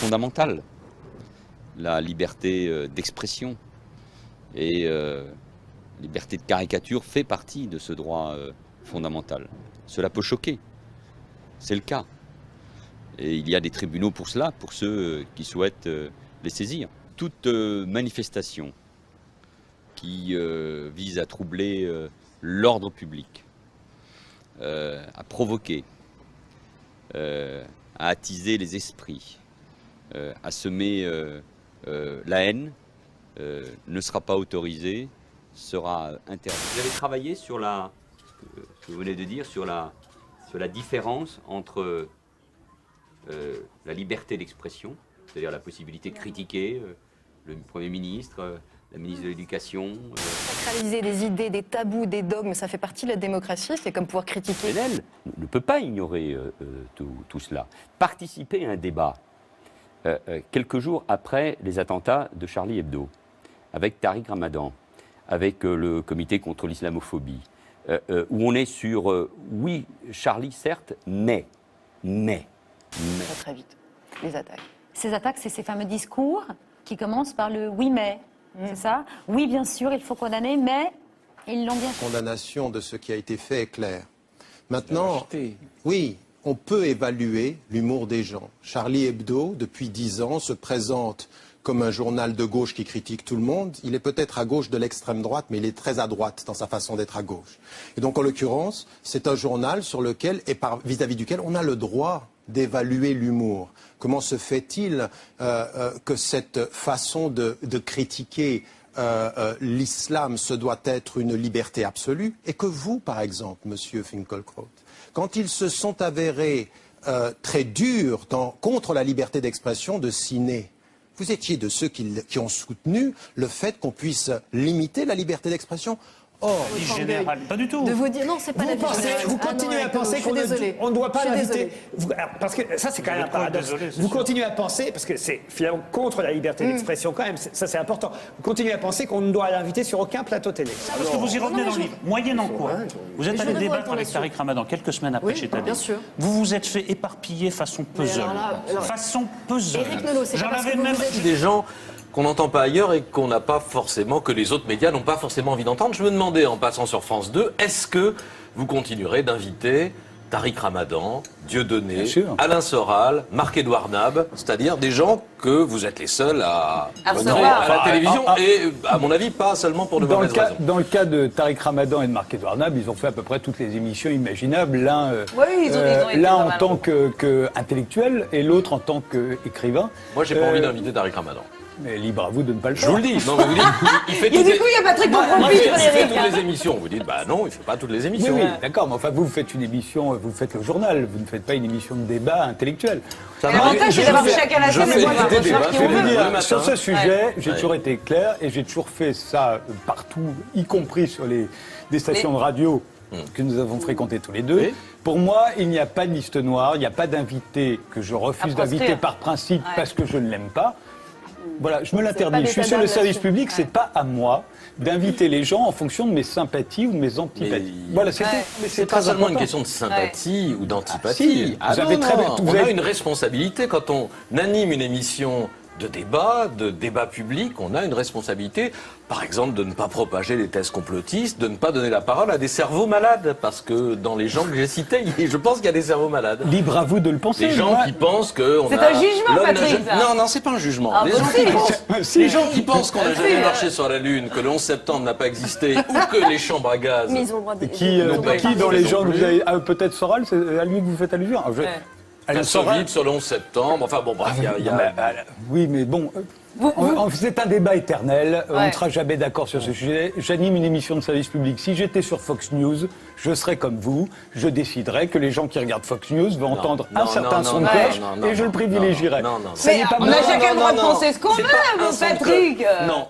fondamentale. La liberté d'expression et liberté de caricature fait partie de ce droit fondamental. Cela peut choquer, c'est le cas. Et il y a des tribunaux pour cela, pour ceux qui souhaitent les saisir. Toute manifestation qui vise à troubler l'ordre public, à provoquer, à attiser les esprits, à semer la haine, ne sera pas autorisée, sera interdite. Vous avez travaillé sur ce que vous venez de dire, sur la différence entre la liberté d'expression, c'est-à-dire la possibilité de critiquer le Premier ministre, la ministre de l'Éducation. Sacraliser des idées, des tabous, des dogmes, ça fait partie de la démocratie, c'est comme pouvoir critiquer. Elle ne peut pas ignorer tout cela. Participer à un débat, quelques jours après les attentats de Charlie Hebdo, avec Tariq Ramadan, avec le comité contre l'islamophobie, où on est sur, oui, Charlie certes, mais. Très très vite, les attaques. Ces attaques, c'est ces fameux discours qui commencent par le « oui, mais ». C'est ça? Oui, bien sûr, il faut condamner, mais ils l'ont bien fait. La condamnation de ce qui a été fait est claire. Maintenant, oui, on peut évaluer l'humour des gens. Charlie Hebdo, depuis 10 ans, se présente comme un journal de gauche qui critique tout le monde. Il est peut-être à gauche de l'extrême droite, mais il est très à droite dans sa façon d'être à gauche. Et donc, en l'occurrence, c'est un journal sur lequel, et vis-à-vis duquel, on a le droit d'évaluer l'humour. Comment se fait-il que cette façon de critiquer l'islam, ce doit être une liberté absolue, et que vous, par exemple, Monsieur Finkielkraut, quand ils se sont avérés très durs contre la liberté d'expression de Siné, vous étiez de ceux qui ont soutenu le fait qu'on puisse limiter la liberté d'expression. Or, général, pas du tout. De vous dire non, c'est pas la vie générale. Vous continuez à penser qu'on ne doit pas l'inviter. Parce que ça, c'est quand même un paradoxe. Vous continuez à penser, parce que c'est finalement contre la liberté d'expression quand même, ça c'est important. Vous continuez à penser qu'on ne doit l'inviter sur aucun plateau télé. Parce que vous y revenez dans le livre. Moyennant quoi, vous êtes allé débattre avec Tariq Ramadan quelques semaines après chez Tadé. Vous vous êtes fait éparpiller façon puzzle. Façon puzzle. Éric Nolot, c'est J'en pas parce avais que même. vous êtes... Des gens qu'on n'entend pas ailleurs et qu'on n'a pas forcément, que les autres médias n'ont pas forcément envie d'entendre. Je me demandais, en passant sur France 2, est-ce que vous continuerez d'inviter Tariq Ramadan, Dieudonné, Alain Soral, Marc-Édouard Nab, c'est-à-dire des gens que vous êtes les seuls à la télévision et, à mon avis, pas seulement pour de mauvaises raisons. Dans le cas de Tariq Ramadan et de Marc-Édouard Nab, ils ont fait à peu près toutes les émissions imaginables, l'un en tant qu'intellectuel et l'autre en tant qu'écrivain. Moi, j'ai pas envie d'inviter Tariq Ramadan. Mais libre à vous de ne pas le faire. Je vous le dis. Non, mais vous dites, il fait Et du coup, il y a Patrick Compromis, il fait toutes les émissions. Vous dites, bah non, il fait pas toutes les émissions. Oui, d'accord, mais enfin, vous faites une émission, vous faites le journal, vous ne faites pas une émission de débat intellectuel. L'avantage, c'est d'avoir chacun la scène et voir qui on veut. Sur ce sujet, j'ai toujours été clair et j'ai toujours fait ça partout, y compris sur des stations de radio que nous avons fréquentées tous les deux. Oui. Pour moi, il n'y a pas de liste noire, il n'y a pas d'invité que je refuse d'inviter par principe parce que je ne l'aime pas. Voilà, je me l'interdis. Je suis sur le service public, c'est pas à moi d'inviter les gens en fonction de mes sympathies ou de mes antipathies. Voilà, c'est pas seulement une question de sympathie ou d'antipathie. On a une responsabilité quand on anime une émission de débat public, on a une responsabilité, par exemple, de ne pas propager les thèses complotistes, de ne pas donner la parole à des cerveaux malades, parce que dans les gens que j'ai cités, je pense qu'il y a des cerveaux malades. Libre à vous de le penser. Des gens qui pensent que c'est un jugement, Patrick. Non, c'est pas un jugement. Les gens qui pensent qu'on n'a jamais marché sur la Lune, que le 11 septembre n'a pas existé, ou que les chambres à gaz. Mais ils ont le droit de... Qui dans les gens que vous avez, peut-être Soral, c'est à lui que vous faites allusion. Soviet sur le 11 septembre, enfin bon, bref, il y a... Oui, mais bon, c'est un débat éternel, on ne sera jamais d'accord sur ce sujet. J'anime une émission de service public. Si j'étais sur Fox News, je serais comme vous, je déciderais que les gens qui regardent Fox News vont entendre un certain son de cloche et je le privilégierais. Mais on a chacun le droit de penser ce qu'on veut, Patrick. Non.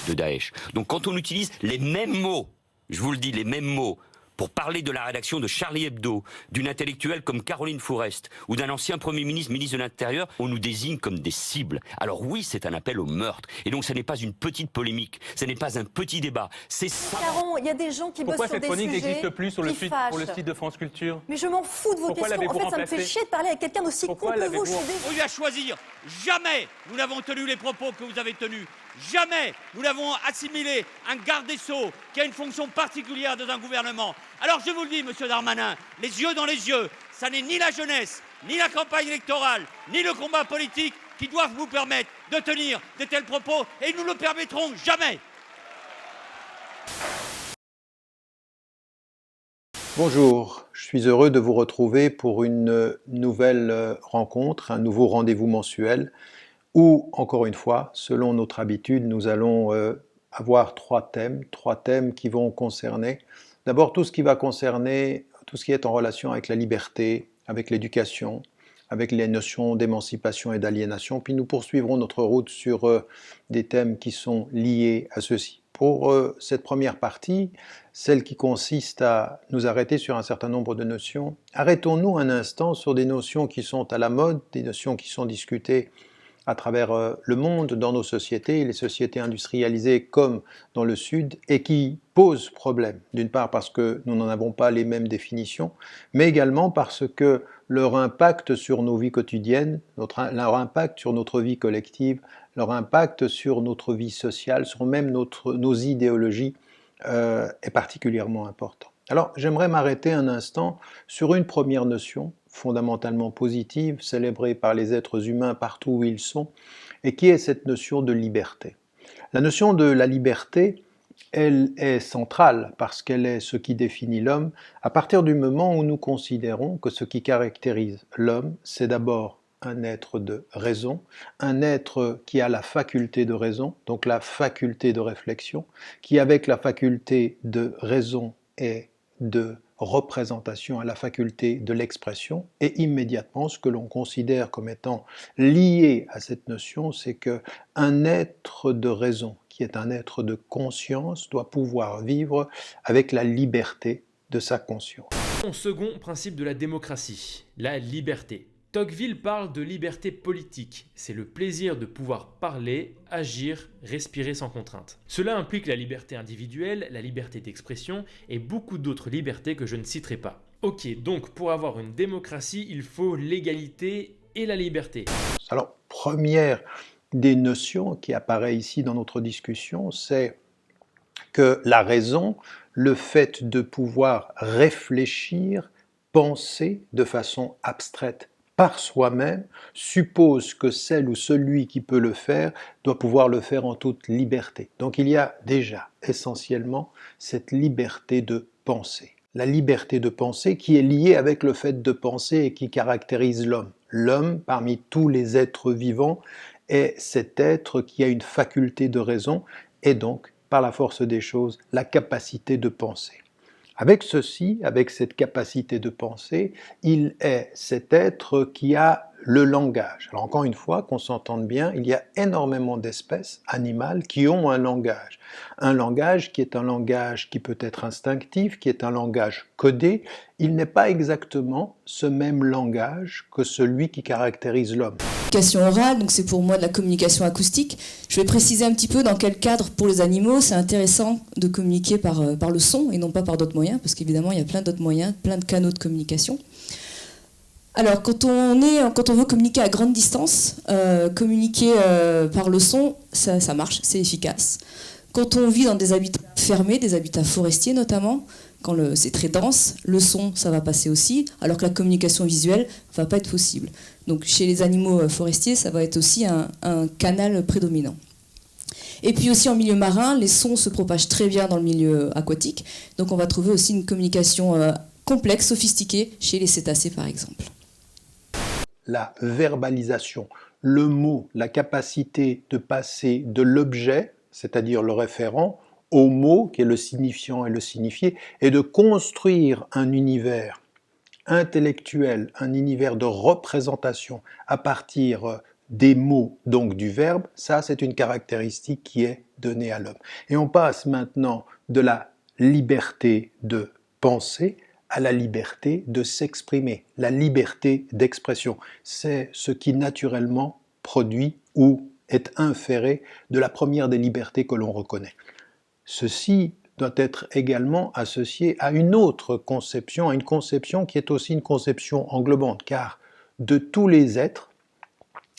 De Daesh. Donc quand on utilise les mêmes mots, je vous le dis, les mêmes mots, pour parler de la rédaction de Charlie Hebdo, d'une intellectuelle comme Caroline Fourest ou d'un ancien Premier ministre, ministre de l'Intérieur, on nous désigne comme des cibles. Alors oui, c'est un appel au meurtre. Et donc ce n'est pas une petite polémique, ce n'est pas un petit débat. C'est ça. Caron, il y a des gens qui bossent sur des sujets. Pourquoi cette chronique n'existe plus sur le site de France Culture? Mais je m'en fous de vos questions. En fait, ça me fait chier de parler avec quelqu'un d'aussi con que vous. On lui a choisir. Jamais nous n'avons tenu les propos que vous avez tenus. Jamais nous n'avons assimilé un garde des Sceaux qui a une fonction particulière dans un gouvernement. Alors je vous le dis, monsieur Darmanin, les yeux dans les yeux, ça n'est ni la jeunesse, ni la campagne électorale, ni le combat politique qui doivent vous permettre de tenir de tels propos, et nous ne le permettrons jamais. Bonjour, je suis heureux de vous retrouver pour une nouvelle rencontre, un nouveau rendez-vous mensuel où, encore une fois, selon notre habitude, nous allons avoir trois thèmes qui vont concerner, d'abord tout ce qui va concerner tout ce qui est en relation avec la liberté, avec l'éducation, avec les notions d'émancipation et d'aliénation, puis nous poursuivrons notre route sur des thèmes qui sont liés à ceci. Pour cette première partie, celle qui consiste à nous arrêter sur un certain nombre de notions, arrêtons-nous un instant sur des notions qui sont à la mode, des notions qui sont discutées à travers le monde, dans nos sociétés, les sociétés industrialisées comme dans le Sud, et qui posent problème. D'une part parce que nous n'en avons pas les mêmes définitions, mais également parce que leur impact sur nos vies quotidiennes, leur impact sur notre vie collective, leur impact sur notre vie sociale, sur même nos idéologies, est particulièrement important. Alors, j'aimerais m'arrêter un instant sur une première notion fondamentalement positive, célébrée par les êtres humains partout où ils sont, et qui est cette notion de liberté. La notion de la liberté, elle est centrale parce qu'elle est ce qui définit l'homme à partir du moment où nous considérons que ce qui caractérise l'homme, c'est d'abord un être de raison, un être qui a la faculté de raison, donc la faculté de réflexion, qui avec la faculté de raison et de représentation a la faculté de l'expression, et immédiatement ce que l'on considère comme étant lié à cette notion, c'est qu'un être de raison, qui est un être de conscience, doit pouvoir vivre avec la liberté de sa conscience. Second principe de la démocratie, la liberté. Tocqueville parle de liberté politique, c'est le plaisir de pouvoir parler, agir, respirer sans contrainte. Cela implique la liberté individuelle, la liberté d'expression et beaucoup d'autres libertés que je ne citerai pas. Ok, donc pour avoir une démocratie, il faut l'égalité et la liberté. Alors, première des notions qui apparaît ici dans notre discussion, c'est que la raison, le fait de pouvoir réfléchir, penser de façon abstraite, par soi-même, suppose que celle ou celui qui peut le faire doit pouvoir le faire en toute liberté. Donc il y a déjà essentiellement cette liberté de penser. La liberté de penser qui est liée avec le fait de penser et qui caractérise l'homme. L'homme, parmi tous les êtres vivants, est cet être qui a une faculté de raison et donc, par la force des choses, la capacité de penser. Avec ceci, avec cette capacité de penser, il est cet être qui a le langage. Alors encore une fois, qu'on s'entende bien, il y a énormément d'espèces animales qui ont un langage. Un langage qui est un langage qui peut être instinctif, qui est un langage codé. Il n'est pas exactement ce même langage que celui qui caractérise l'homme. Communication orale, donc c'est pour moi de la communication acoustique. Je vais préciser un petit peu dans quel cadre pour les animaux c'est intéressant de communiquer par le son et non pas par d'autres moyens, parce qu'évidemment il y a plein d'autres moyens, plein de canaux de communication. Alors quand on veut communiquer à grande distance, communiquer par le son, ça marche, c'est efficace. Quand on vit dans des habitats fermés, des habitats forestiers notamment, quand c'est très dense, le son, ça va passer aussi, alors que la communication visuelle ne va pas être possible. Donc chez les animaux forestiers, ça va être aussi un canal prédominant. Et puis aussi en milieu marin, les sons se propagent très bien dans le milieu aquatique, donc on va trouver aussi une communication complexe, sophistiquée, chez les cétacés par exemple. La verbalisation, le mot, la capacité de passer de l'objet, c'est-à-dire le référent, au mot, qui est le signifiant et le signifié, et de construire un univers intellectuel, un univers de représentation à partir des mots, donc du verbe, ça c'est une caractéristique qui est donnée à l'homme. Et on passe maintenant de la liberté de penser à la liberté de s'exprimer, la liberté d'expression. C'est ce qui naturellement produit ou est inféré de la première des libertés que l'on reconnaît. Ceci doit être également associé à une autre conception, à une conception qui est aussi une conception englobante, car de tous les êtres,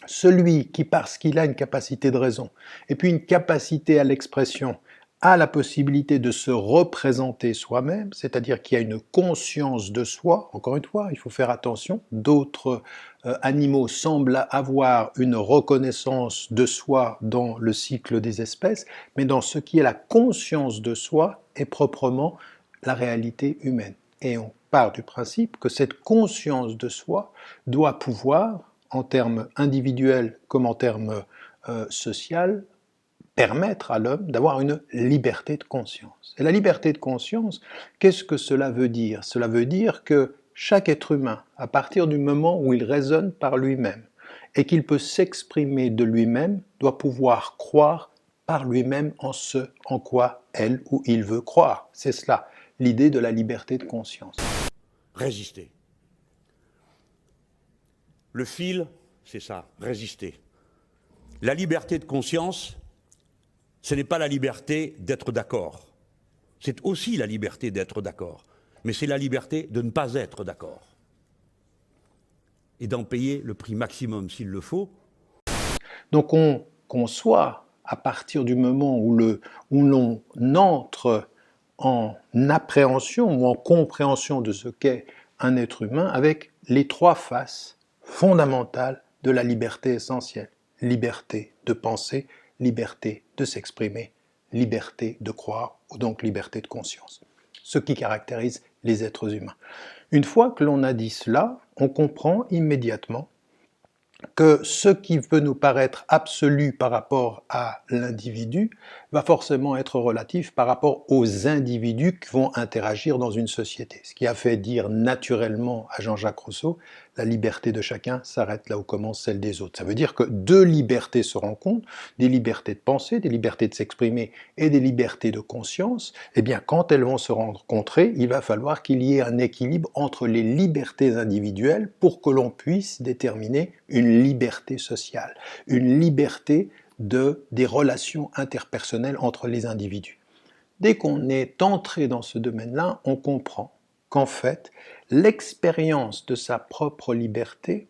celui qui, parce qu'il a une capacité de raison, et puis une capacité à l'expression, a la possibilité de se représenter soi-même, c'est-à-dire qu'il y a une conscience de soi, encore une fois, il faut faire attention, d'autres animaux semblent avoir une reconnaissance de soi dans le cycle des espèces, mais dans ce qui est la conscience de soi est proprement la réalité humaine. Et on part du principe que cette conscience de soi doit pouvoir, en termes individuels comme en termes social, permettre à l'homme d'avoir une liberté de conscience. Et la liberté de conscience, qu'est-ce que cela veut dire? Cela veut dire que chaque être humain, à partir du moment où il raisonne par lui-même et qu'il peut s'exprimer de lui-même, doit pouvoir croire par lui-même en ce en quoi elle ou il veut croire. C'est cela, l'idée de la liberté de conscience. Résister. Le fil, c'est ça, résister. La liberté de conscience, ce n'est pas la liberté d'être d'accord. C'est aussi la liberté d'être d'accord. Mais c'est la liberté de ne pas être d'accord. Et d'en payer le prix maximum s'il le faut. Donc on conçoit, à partir du moment où l'on entre en appréhension ou en compréhension de ce qu'est un être humain, avec les trois faces fondamentales de la liberté essentielle. Liberté de penser, liberté de s'exprimer, liberté de croire, ou donc liberté de conscience. Ce qui caractérise les êtres humains. Une fois que l'on a dit cela, on comprend immédiatement que ce qui peut nous paraître absolu par rapport à l'individu va forcément être relatif par rapport aux individus qui vont interagir dans une société. Ce qui a fait dire naturellement à Jean-Jacques Rousseau, la liberté de chacun s'arrête là où commence celle des autres. Ça veut dire que deux libertés se rencontrent, des libertés de penser, des libertés de s'exprimer et des libertés de conscience. Eh bien, quand elles vont se rencontrer, il va falloir qu'il y ait un équilibre entre les libertés individuelles pour que l'on puisse déterminer une liberté sociale, une liberté des relations interpersonnelles entre les individus. Dès qu'on est entré dans ce domaine-là, on comprend qu'en fait, l'expérience de sa propre liberté,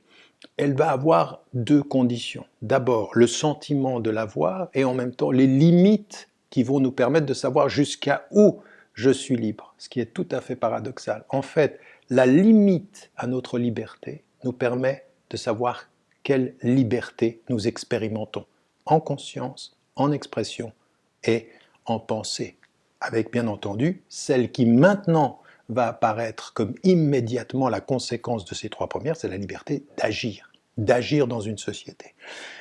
elle va avoir deux conditions. D'abord, le sentiment de l'avoir et en même temps les limites qui vont nous permettre de savoir jusqu'à où je suis libre, ce qui est tout à fait paradoxal. En fait, la limite à notre liberté nous permet de savoir quelle liberté nous expérimentons, en conscience, en expression et en pensée, avec bien entendu celle qui maintenant va apparaître comme immédiatement la conséquence de ces trois premières, c'est la liberté d'agir dans une société.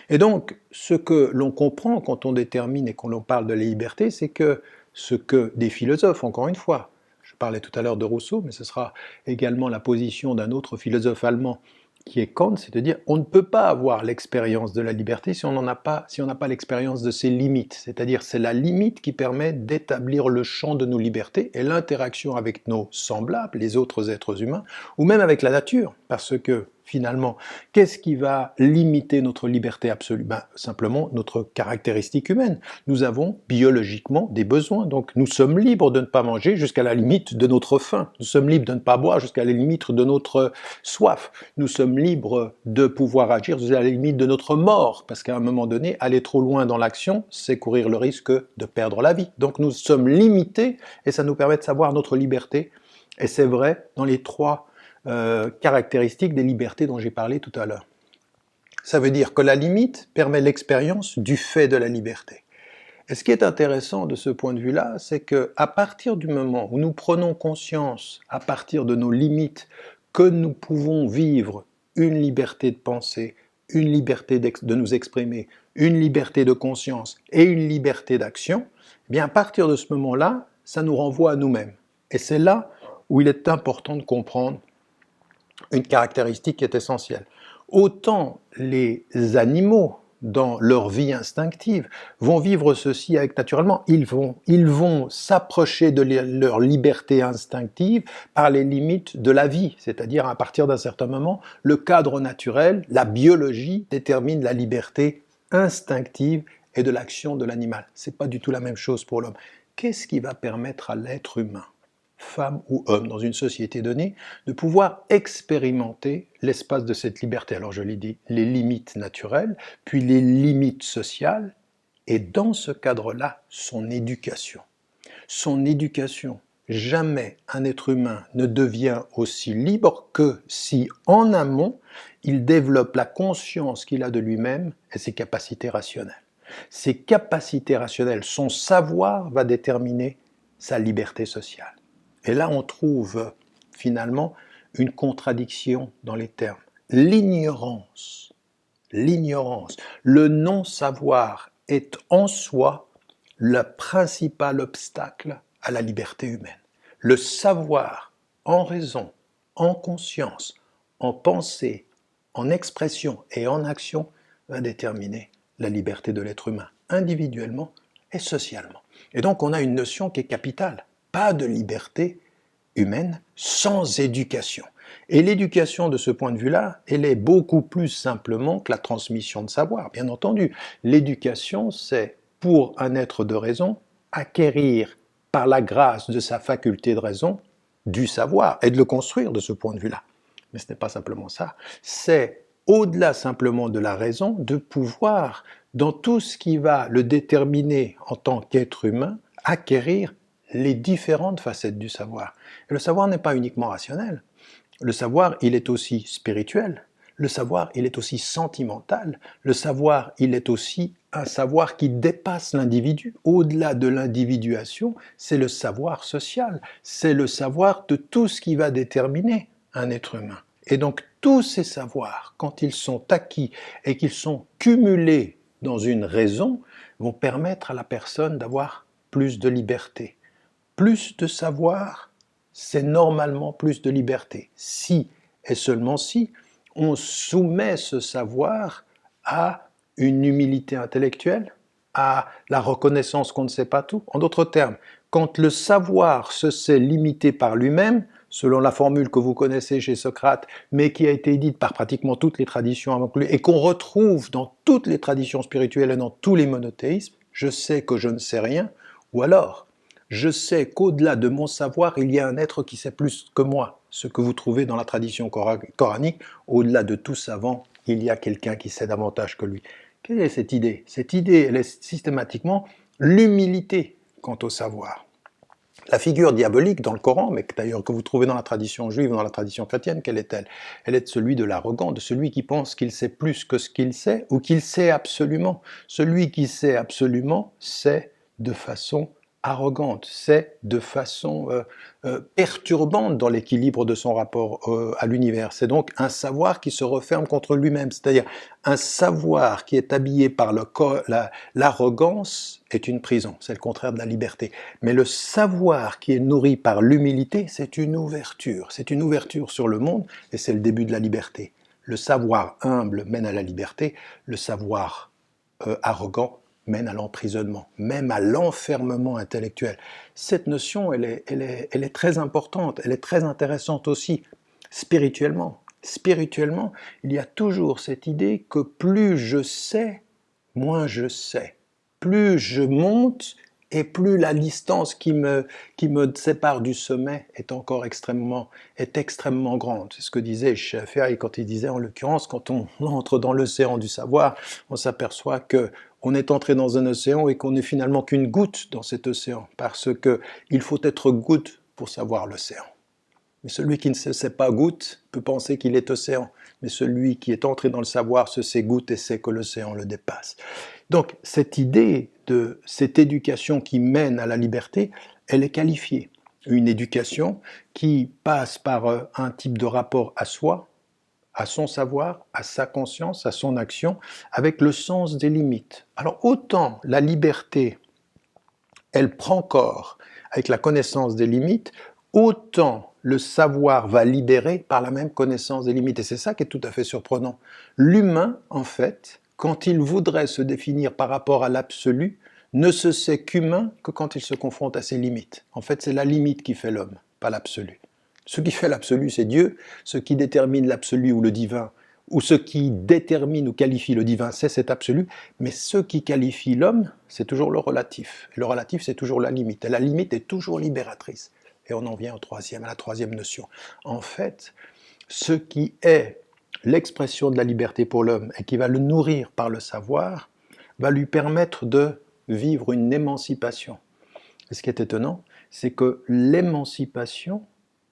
Et donc, ce que l'on comprend quand on détermine et quand l'on parle de la liberté, c'est que ce que des philosophes, encore une fois, je parlais tout à l'heure de Rousseau, mais ce sera également la position d'un autre philosophe allemand qui est Kant, c'est de dire on ne peut pas avoir l'expérience de la liberté si on n'a pas l'expérience de ses limites. C'est-à-dire c'est la limite qui permet d'établir le champ de nos libertés et l'interaction avec nos semblables, les autres êtres humains, ou même avec la nature, parce que finalement, qu'est-ce qui va limiter notre liberté absolue? Simplement notre caractéristique humaine. Nous avons biologiquement des besoins, donc nous sommes libres de ne pas manger jusqu'à la limite de notre faim. Nous sommes libres de ne pas boire jusqu'à la limite de notre soif. Nous sommes libres de pouvoir agir jusqu'à la limite de notre mort, parce qu'à un moment donné, aller trop loin dans l'action, c'est courir le risque de perdre la vie. Donc nous sommes limités et ça nous permet de savoir notre liberté. Et c'est vrai dans les trois caractéristiques des libertés dont j'ai parlé tout à l'heure. Ça veut dire que la limite permet l'expérience du fait de la liberté. Et ce qui est intéressant de ce point de vue-là, c'est qu'à partir du moment où nous prenons conscience, à partir de nos limites, que nous pouvons vivre une liberté de penser, une liberté de nous exprimer, une liberté de conscience et une liberté d'action, eh bien à partir de ce moment-là, ça nous renvoie à nous-mêmes. Et c'est là où il est important de comprendre une caractéristique qui est essentielle. Autant les animaux dans leur vie instinctive, vont vivre ceci avec naturellement. Ils vont s'approcher de leur liberté instinctive par les limites de la vie, c'est-à-dire à partir d'un certain moment, le cadre naturel, la biologie détermine la liberté instinctive et de l'action de l'animal. C'est pas du tout la même chose pour l'homme. Qu'est-ce qui va permettre à l'être humain, femme ou homme, dans une société donnée, de pouvoir expérimenter l'espace de cette liberté? Alors je l'ai dit, les limites naturelles, puis les limites sociales, et dans ce cadre-là, son éducation. Son éducation. Jamais un être humain ne devient aussi libre que si, en amont, il développe la conscience qu'il a de lui-même et ses capacités rationnelles. Ses capacités rationnelles, son savoir va déterminer sa liberté sociale. Et là, on trouve finalement une contradiction dans les termes. L'ignorance, le non-savoir est en soi le principal obstacle à la liberté humaine. Le savoir, en raison, en conscience, en pensée, en expression et en action, va déterminer la liberté de l'être humain, individuellement et socialement. Et donc on a une notion qui est capitale. Pas de liberté humaine sans éducation. Et l'éducation, de ce point de vue-là, elle est beaucoup plus simplement que la transmission de savoir, bien entendu. L'éducation, c'est, pour un être de raison, acquérir, par la grâce de sa faculté de raison, du savoir, et de le construire de ce point de vue-là. Mais ce n'est pas simplement ça. C'est, au-delà simplement de la raison, de pouvoir, dans tout ce qui va le déterminer en tant qu'être humain, acquérir les différentes facettes du savoir. Et le savoir n'est pas uniquement rationnel. Le savoir, il est aussi spirituel. Le savoir, il est aussi sentimental. Le savoir, il est aussi un savoir qui dépasse l'individu. Au-delà de l'individuation, c'est le savoir social. C'est le savoir de tout ce qui va déterminer un être humain. Et donc, tous ces savoirs, quand ils sont acquis et qu'ils sont cumulés dans une raison, vont permettre à la personne d'avoir plus de liberté. Plus de savoir, c'est normalement plus de liberté. Si, et seulement si, on soumet ce savoir à une humilité intellectuelle, à la reconnaissance qu'on ne sait pas tout. En d'autres termes, quand le savoir se sait limité par lui-même, selon la formule que vous connaissez chez Socrate, mais qui a été dite par pratiquement toutes les traditions avant lui, et qu'on retrouve dans toutes les traditions spirituelles et dans tous les monothéismes, je sais que je ne sais rien, ou alors, je sais qu'au-delà de mon savoir, il y a un être qui sait plus que moi. Ce que vous trouvez dans la tradition coranique, au-delà de tout savant, il y a quelqu'un qui sait davantage que lui. Quelle est cette idée? Cette idée, elle est systématiquement l'humilité quant au savoir. La figure diabolique dans le Coran, mais d'ailleurs que vous trouvez dans la tradition juive ou dans la tradition chrétienne, quelle est-elle? Elle est celui de l'arrogant, de celui qui pense qu'il sait plus que ce qu'il sait ou qu'il sait absolument. Celui qui sait absolument sait de façon arrogante, c'est de façon perturbante dans l'équilibre de son rapport à l'univers. C'est donc un savoir qui se referme contre lui-même, c'est-à-dire un savoir qui est habillé par l'arrogance est une prison, c'est le contraire de la liberté. Mais le savoir qui est nourri par l'humilité, c'est une ouverture sur le monde et c'est le début de la liberté. Le savoir humble mène à la liberté, le savoir arrogant mène à l'emprisonnement, même à l'enfermement intellectuel. Cette notion, elle est très importante, elle est très intéressante aussi, spirituellement. Spirituellement, il y a toujours cette idée que plus je sais, moins je sais. Plus je monte, et plus la distance qui me sépare du sommet est extrêmement grande. C'est ce que disait Shafi'i quand il disait, en l'occurrence, quand on entre dans l'océan du savoir, on s'aperçoit que on est entré dans un océan et qu'on n'est finalement qu'une goutte dans cet océan, parce qu'il faut être goutte pour savoir l'océan. Mais celui qui ne se sait pas goutte peut penser qu'il est océan, mais celui qui est entré dans le savoir se sait goutte et sait que l'océan le dépasse. Donc cette idée de cette éducation qui mène à la liberté, elle est qualifiée. Une éducation qui passe par un type de rapport à soi, à son savoir, à sa conscience, à son action, avec le sens des limites. Alors autant la liberté, elle prend corps avec la connaissance des limites, autant le savoir va libérer par la même connaissance des limites. Et c'est ça qui est tout à fait surprenant. L'humain, en fait, quand il voudrait se définir par rapport à l'absolu, ne se sait qu'humain que quand il se confronte à ses limites. En fait, c'est la limite qui fait l'homme, pas l'absolu. Ce qui fait l'absolu, c'est Dieu. Ce qui détermine l'absolu ou le divin, ou ce qui détermine ou qualifie le divin, c'est cet absolu. Mais ce qui qualifie l'homme, c'est toujours le relatif. Et le relatif, c'est toujours la limite. Et la limite est toujours libératrice. Et on en vient à la troisième notion. En fait, ce qui est l'expression de la liberté pour l'homme et qui va le nourrir par le savoir, va lui permettre de vivre une émancipation. Et ce qui est étonnant, c'est que l'émancipation,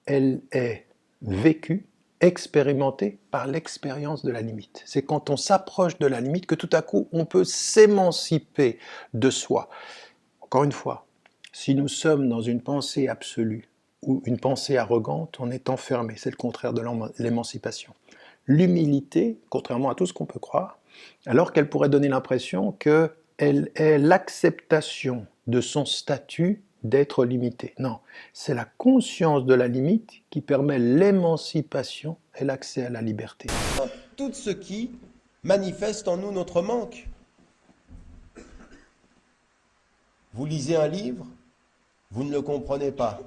elle est vécue, expérimentée par l'expérience de la limite. C'est quand on s'approche de la limite que tout à coup, on peut s'émanciper de soi. Encore une fois, si nous sommes dans une pensée absolue ou une pensée arrogante, on est enfermé. C'est le contraire de l'émancipation. L'humilité, contrairement à tout ce qu'on peut croire, alors qu'elle pourrait donner l'impression qu'elle est l'acceptation de son statut d'être limité. Non, c'est la conscience de la limite qui permet l'émancipation et l'accès à la liberté. Tout ce qui manifeste en nous notre manque. Vous lisez un livre, vous ne le comprenez pas.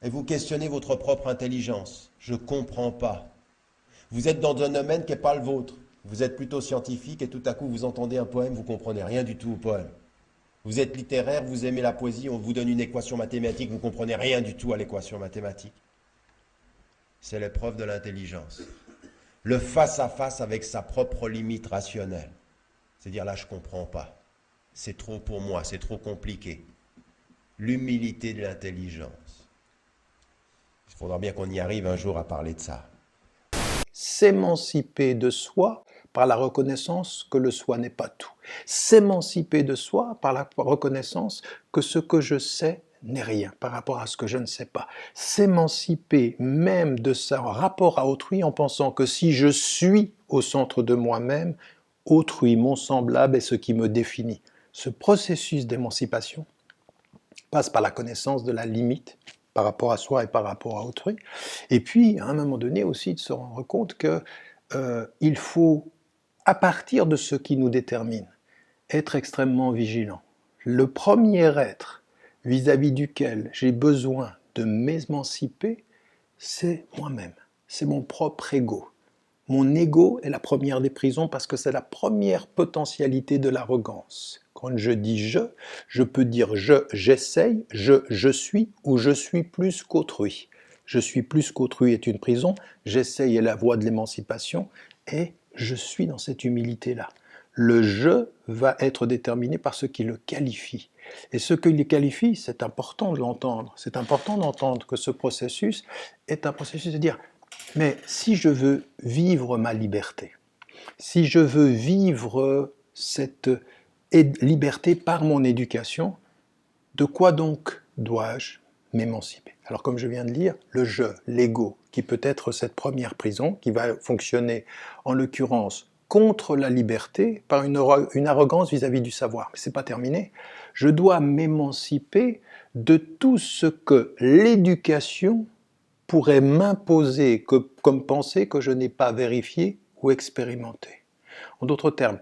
Et vous questionnez votre propre intelligence. Je ne comprends pas. Vous êtes dans un domaine qui n'est pas le vôtre. Vous êtes plutôt scientifique et tout à coup vous entendez un poème, vous ne comprenez rien du tout au poème. Vous êtes littéraire, vous aimez la poésie, on vous donne une équation mathématique, vous ne comprenez rien du tout à l'équation mathématique. C'est l'épreuve de l'intelligence. Le face-à-face avec sa propre limite rationnelle. C'est-à-dire là, je ne comprends pas. C'est trop pour moi, c'est trop compliqué. L'humilité de l'intelligence. Il faudra bien qu'on y arrive un jour à parler de ça. S'émanciper de soi par la reconnaissance que le soi n'est pas tout. S'émanciper de soi par la reconnaissance que ce que je sais n'est rien par rapport à ce que je ne sais pas. S'émanciper même de son rapport à autrui en pensant que si je suis au centre de moi-même, autrui, mon semblable, est ce qui me définit. Ce processus d'émancipation passe par la connaissance de la limite par rapport à soi et par rapport à autrui. Et puis, à un moment donné aussi, de se rendre compte qu'il faut, à partir de ce qui nous détermine, être extrêmement vigilant. Le premier être vis-à-vis duquel j'ai besoin de m'émanciper, c'est moi-même, c'est mon propre ego. Mon ego est la première des prisons parce que c'est la première potentialité de l'arrogance. Quand je dis je peux dire j'essaye, je suis ou je suis plus qu'autrui. Je suis plus qu'autrui est une prison, j'essaye est la voie de l'émancipation et je suis dans cette humilité-là. Le je va être déterminé par ce qui le qualifie. Et ce qui le qualifie, c'est important de l'entendre. C'est important d'entendre que ce processus est un processus de dire mais si je veux vivre ma liberté, si je veux vivre cette liberté par mon éducation, de quoi donc dois-je m'émanciper? Alors comme je viens de lire, le je, l'ego, qui peut être cette première prison, qui va fonctionner en l'occurrence contre la liberté par une arrogance vis-à-vis du savoir. Mais ce n'est pas terminé. Je dois m'émanciper de tout ce que l'éducation pourrait m'imposer comme pensée que je n'ai pas vérifiée ou expérimentée. En d'autres termes,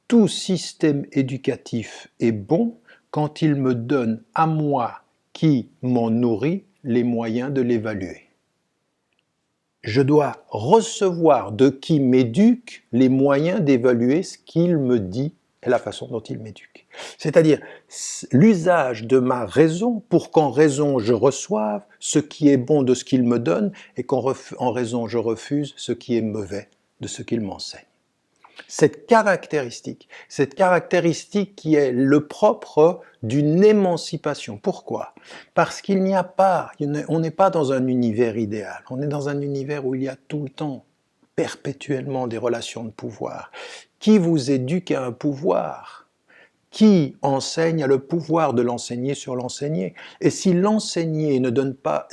tout système éducatif est bon quand il me donne à moi qui m'en nourrit les moyens de l'évaluer. Je dois recevoir de qui m'éduque les moyens d'évaluer ce qu'il me dit et la façon dont il m'éduque. C'est-à-dire l'usage de ma raison pour qu'en raison je reçoive ce qui est bon de ce qu'il me donne et qu'en raison je refuse ce qui est mauvais de ce qu'il m'enseigne. Cette caractéristique qui est le propre d'une émancipation. Pourquoi? Parce qu'il n'y a pas, on n'est pas dans un univers idéal, on est dans un univers où il y a tout le temps, perpétuellement des relations de pouvoir. Qui vous éduque à un pouvoir? Qui enseigne a le pouvoir de l'enseigner sur l'enseigné? Et si l'enseignant ne donne pas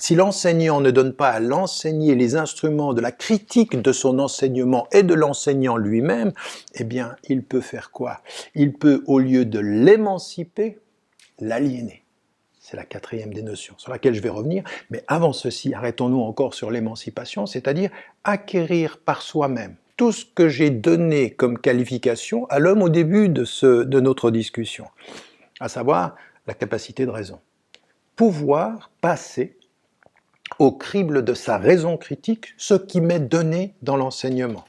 à l'enseigné les instruments de la critique de son enseignement et de l'enseignant lui-même, eh bien, il peut faire quoi? Il peut, au lieu de l'émanciper, l'aliéner. C'est la quatrième des notions sur laquelle je vais revenir. Mais avant ceci, arrêtons-nous encore sur l'émancipation, c'est-à-dire acquérir par soi-même, tout ce que j'ai donné comme qualification à l'homme au début de notre discussion, à savoir la capacité de raison. Pouvoir passer au crible de sa raison critique, ce qui m'est donné dans l'enseignement.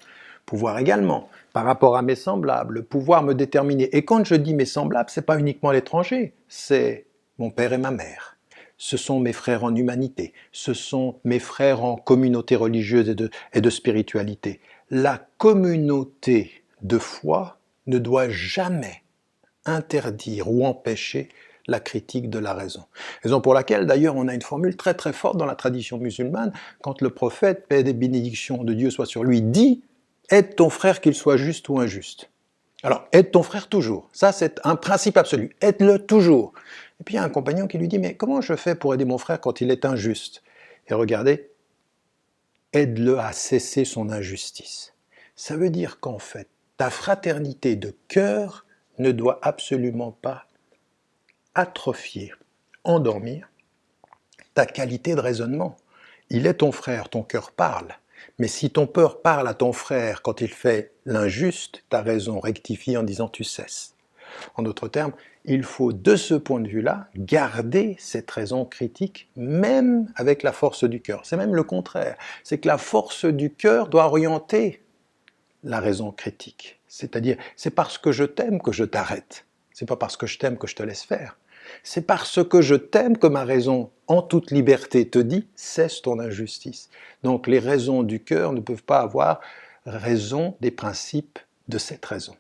Pouvoir également, par rapport à mes semblables, pouvoir me déterminer. Et quand je dis mes semblables, c'est pas uniquement l'étranger, c'est mon père et ma mère. Ce sont mes frères en humanité, ce sont mes frères en communauté religieuse et de spiritualité. La communauté de foi ne doit jamais interdire ou empêcher la critique de la raison. Raison pour laquelle, d'ailleurs, on a une formule très très forte dans la tradition musulmane, quand le prophète, paix et bénédictions de Dieu soit sur lui, dit « aide ton frère qu'il soit juste ou injuste ». Alors, aide ton frère toujours. Ça, c'est un principe absolu. Aide-le toujours. Et puis, il y a un compagnon qui lui dit « mais comment je fais pour aider mon frère quand il est injuste ?» Et regardez, aide-le à cesser son injustice. Ça veut dire qu'en fait, ta fraternité de cœur ne doit absolument pas atrophier, endormir ta qualité de raisonnement. Il est ton frère, ton cœur parle. Mais si ton cœur parle à ton frère quand il fait l'injuste, ta raison rectifie en disant tu cesses. En d'autres termes, il faut de ce point de vue-là garder cette raison critique même avec la force du cœur. C'est même le contraire. C'est que la force du cœur doit orienter la raison critique. C'est-à-dire, c'est parce que je t'aime que je t'arrête. C'est pas parce que je t'aime que je te laisse faire. C'est parce que je t'aime que ma raison, en toute liberté, te dit « cesse ton injustice ». Donc les raisons du cœur ne peuvent pas avoir raison des principes de cette raison.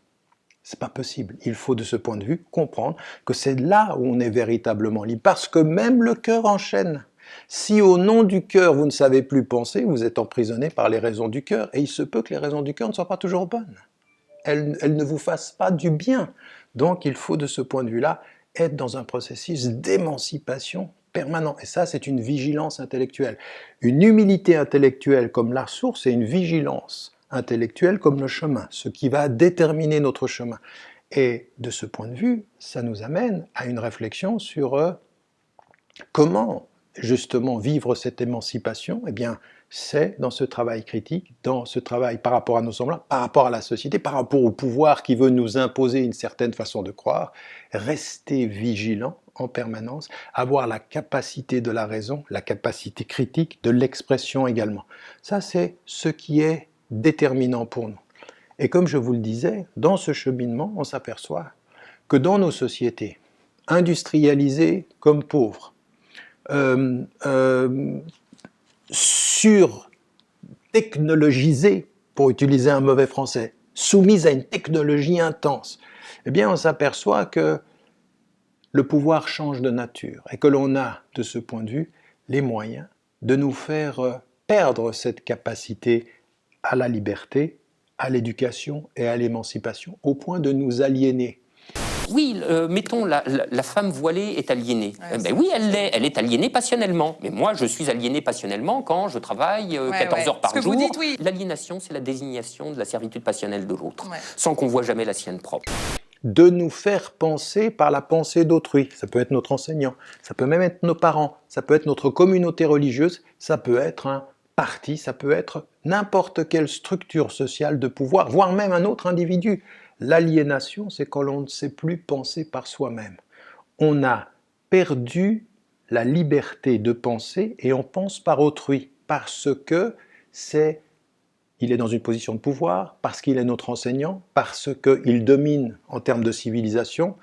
C'est pas possible. Il faut de ce point de vue comprendre que c'est là où on est véritablement libre. Parce que même le cœur enchaîne. Si au nom du cœur vous ne savez plus penser, vous êtes emprisonné par les raisons du cœur. Et il se peut que les raisons du cœur ne soient pas toujours bonnes. Elles ne vous fassent pas du bien. Donc il faut de ce point de vue-là être dans un processus d'émancipation permanent. Et ça, c'est une vigilance intellectuelle. Une humilité intellectuelle comme la source et une vigilance intellectuelle comme le chemin, ce qui va déterminer notre chemin. Et de ce point de vue, ça nous amène à une réflexion sur comment justement vivre cette émancipation. Eh bien, c'est dans ce travail critique, dans ce travail par rapport à nos semblables, par rapport à la société, par rapport au pouvoir qui veut nous imposer une certaine façon de croire, rester vigilant en permanence, avoir la capacité de la raison, la capacité critique, de l'expression également. Ça, c'est ce qui est déterminant pour nous. Et comme je vous le disais, dans ce cheminement, on s'aperçoit que dans nos sociétés, industrialisées comme pauvres, sur-technologisées, pour utiliser un mauvais français, soumises à une technologie intense, eh bien on s'aperçoit que le pouvoir change de nature et que l'on a, de ce point de vue, les moyens de nous faire perdre cette capacité à la liberté, à l'éducation et à l'émancipation, au point de nous aliéner. Oui, mettons, la femme voilée est aliénée. Ben oui, elle est aliénée passionnellement. Mais moi, je suis aliéné passionnellement quand je travaille 14 heures par jour. Dites, oui. L'aliénation, c'est la désignation de la servitude passionnelle de l'autre, sans qu'on voit jamais la sienne propre. De nous faire penser par la pensée d'autrui. Ça peut être notre enseignant, ça peut même être nos parents, ça peut être notre communauté religieuse, ça peut être un parti, ça peut être n'importe quelle structure sociale de pouvoir, voire même un autre individu. L'aliénation, c'est quand l'on ne sait plus penser par soi-même. On a perdu la liberté de penser et on pense par autrui, parce que il est dans une position de pouvoir, parce qu'il est notre enseignant, parce qu'il domine en termes de civilisation,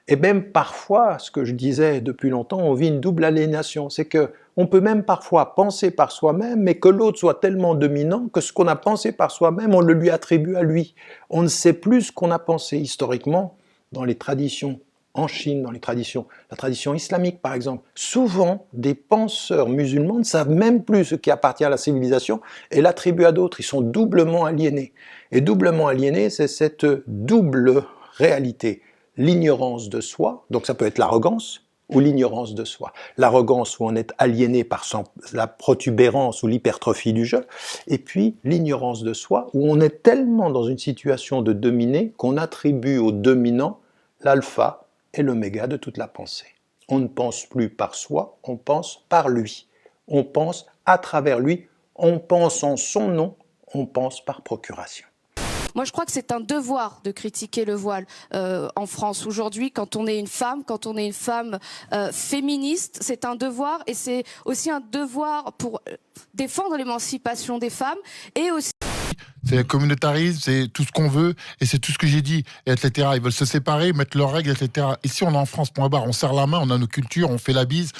et même parfois, ce que je disais depuis longtemps, on vit une double aliénation. C'est qu'on peut même parfois penser par soi-même, mais que l'autre soit tellement dominant que ce qu'on a pensé par soi-même, on le lui attribue à lui. On ne sait plus ce qu'on a pensé historiquement dans les traditions en Chine, dans la tradition islamique par exemple. Souvent, des penseurs musulmans ne savent même plus ce qui appartient à la civilisation et l'attribuent à d'autres. Ils sont doublement aliénés. Et doublement aliénés, c'est cette double réalité. L'ignorance de soi, donc ça peut être l'arrogance ou l'ignorance de soi. L'arrogance où on est aliéné par la protubérance ou l'hypertrophie du jeu, et puis l'ignorance de soi où on est tellement dans une situation de dominé qu'on attribue au dominant l'alpha et l'oméga de toute la pensée. On ne pense plus par soi, on pense par lui. On pense à travers lui, on pense en son nom, on pense par procuration. Moi, je crois que c'est un devoir de critiquer le voile en France. Aujourd'hui, quand on est une femme féministe, c'est un devoir, et c'est aussi un devoir pour défendre l'émancipation des femmes, et aussi... C'est le communautarisme, c'est tout ce qu'on veut, et c'est tout ce que j'ai dit, et etc. Ils veulent se séparer, mettre leurs règles, etc. Ici, on est en France, point barre, on serre la main, on a nos cultures, on fait la bise,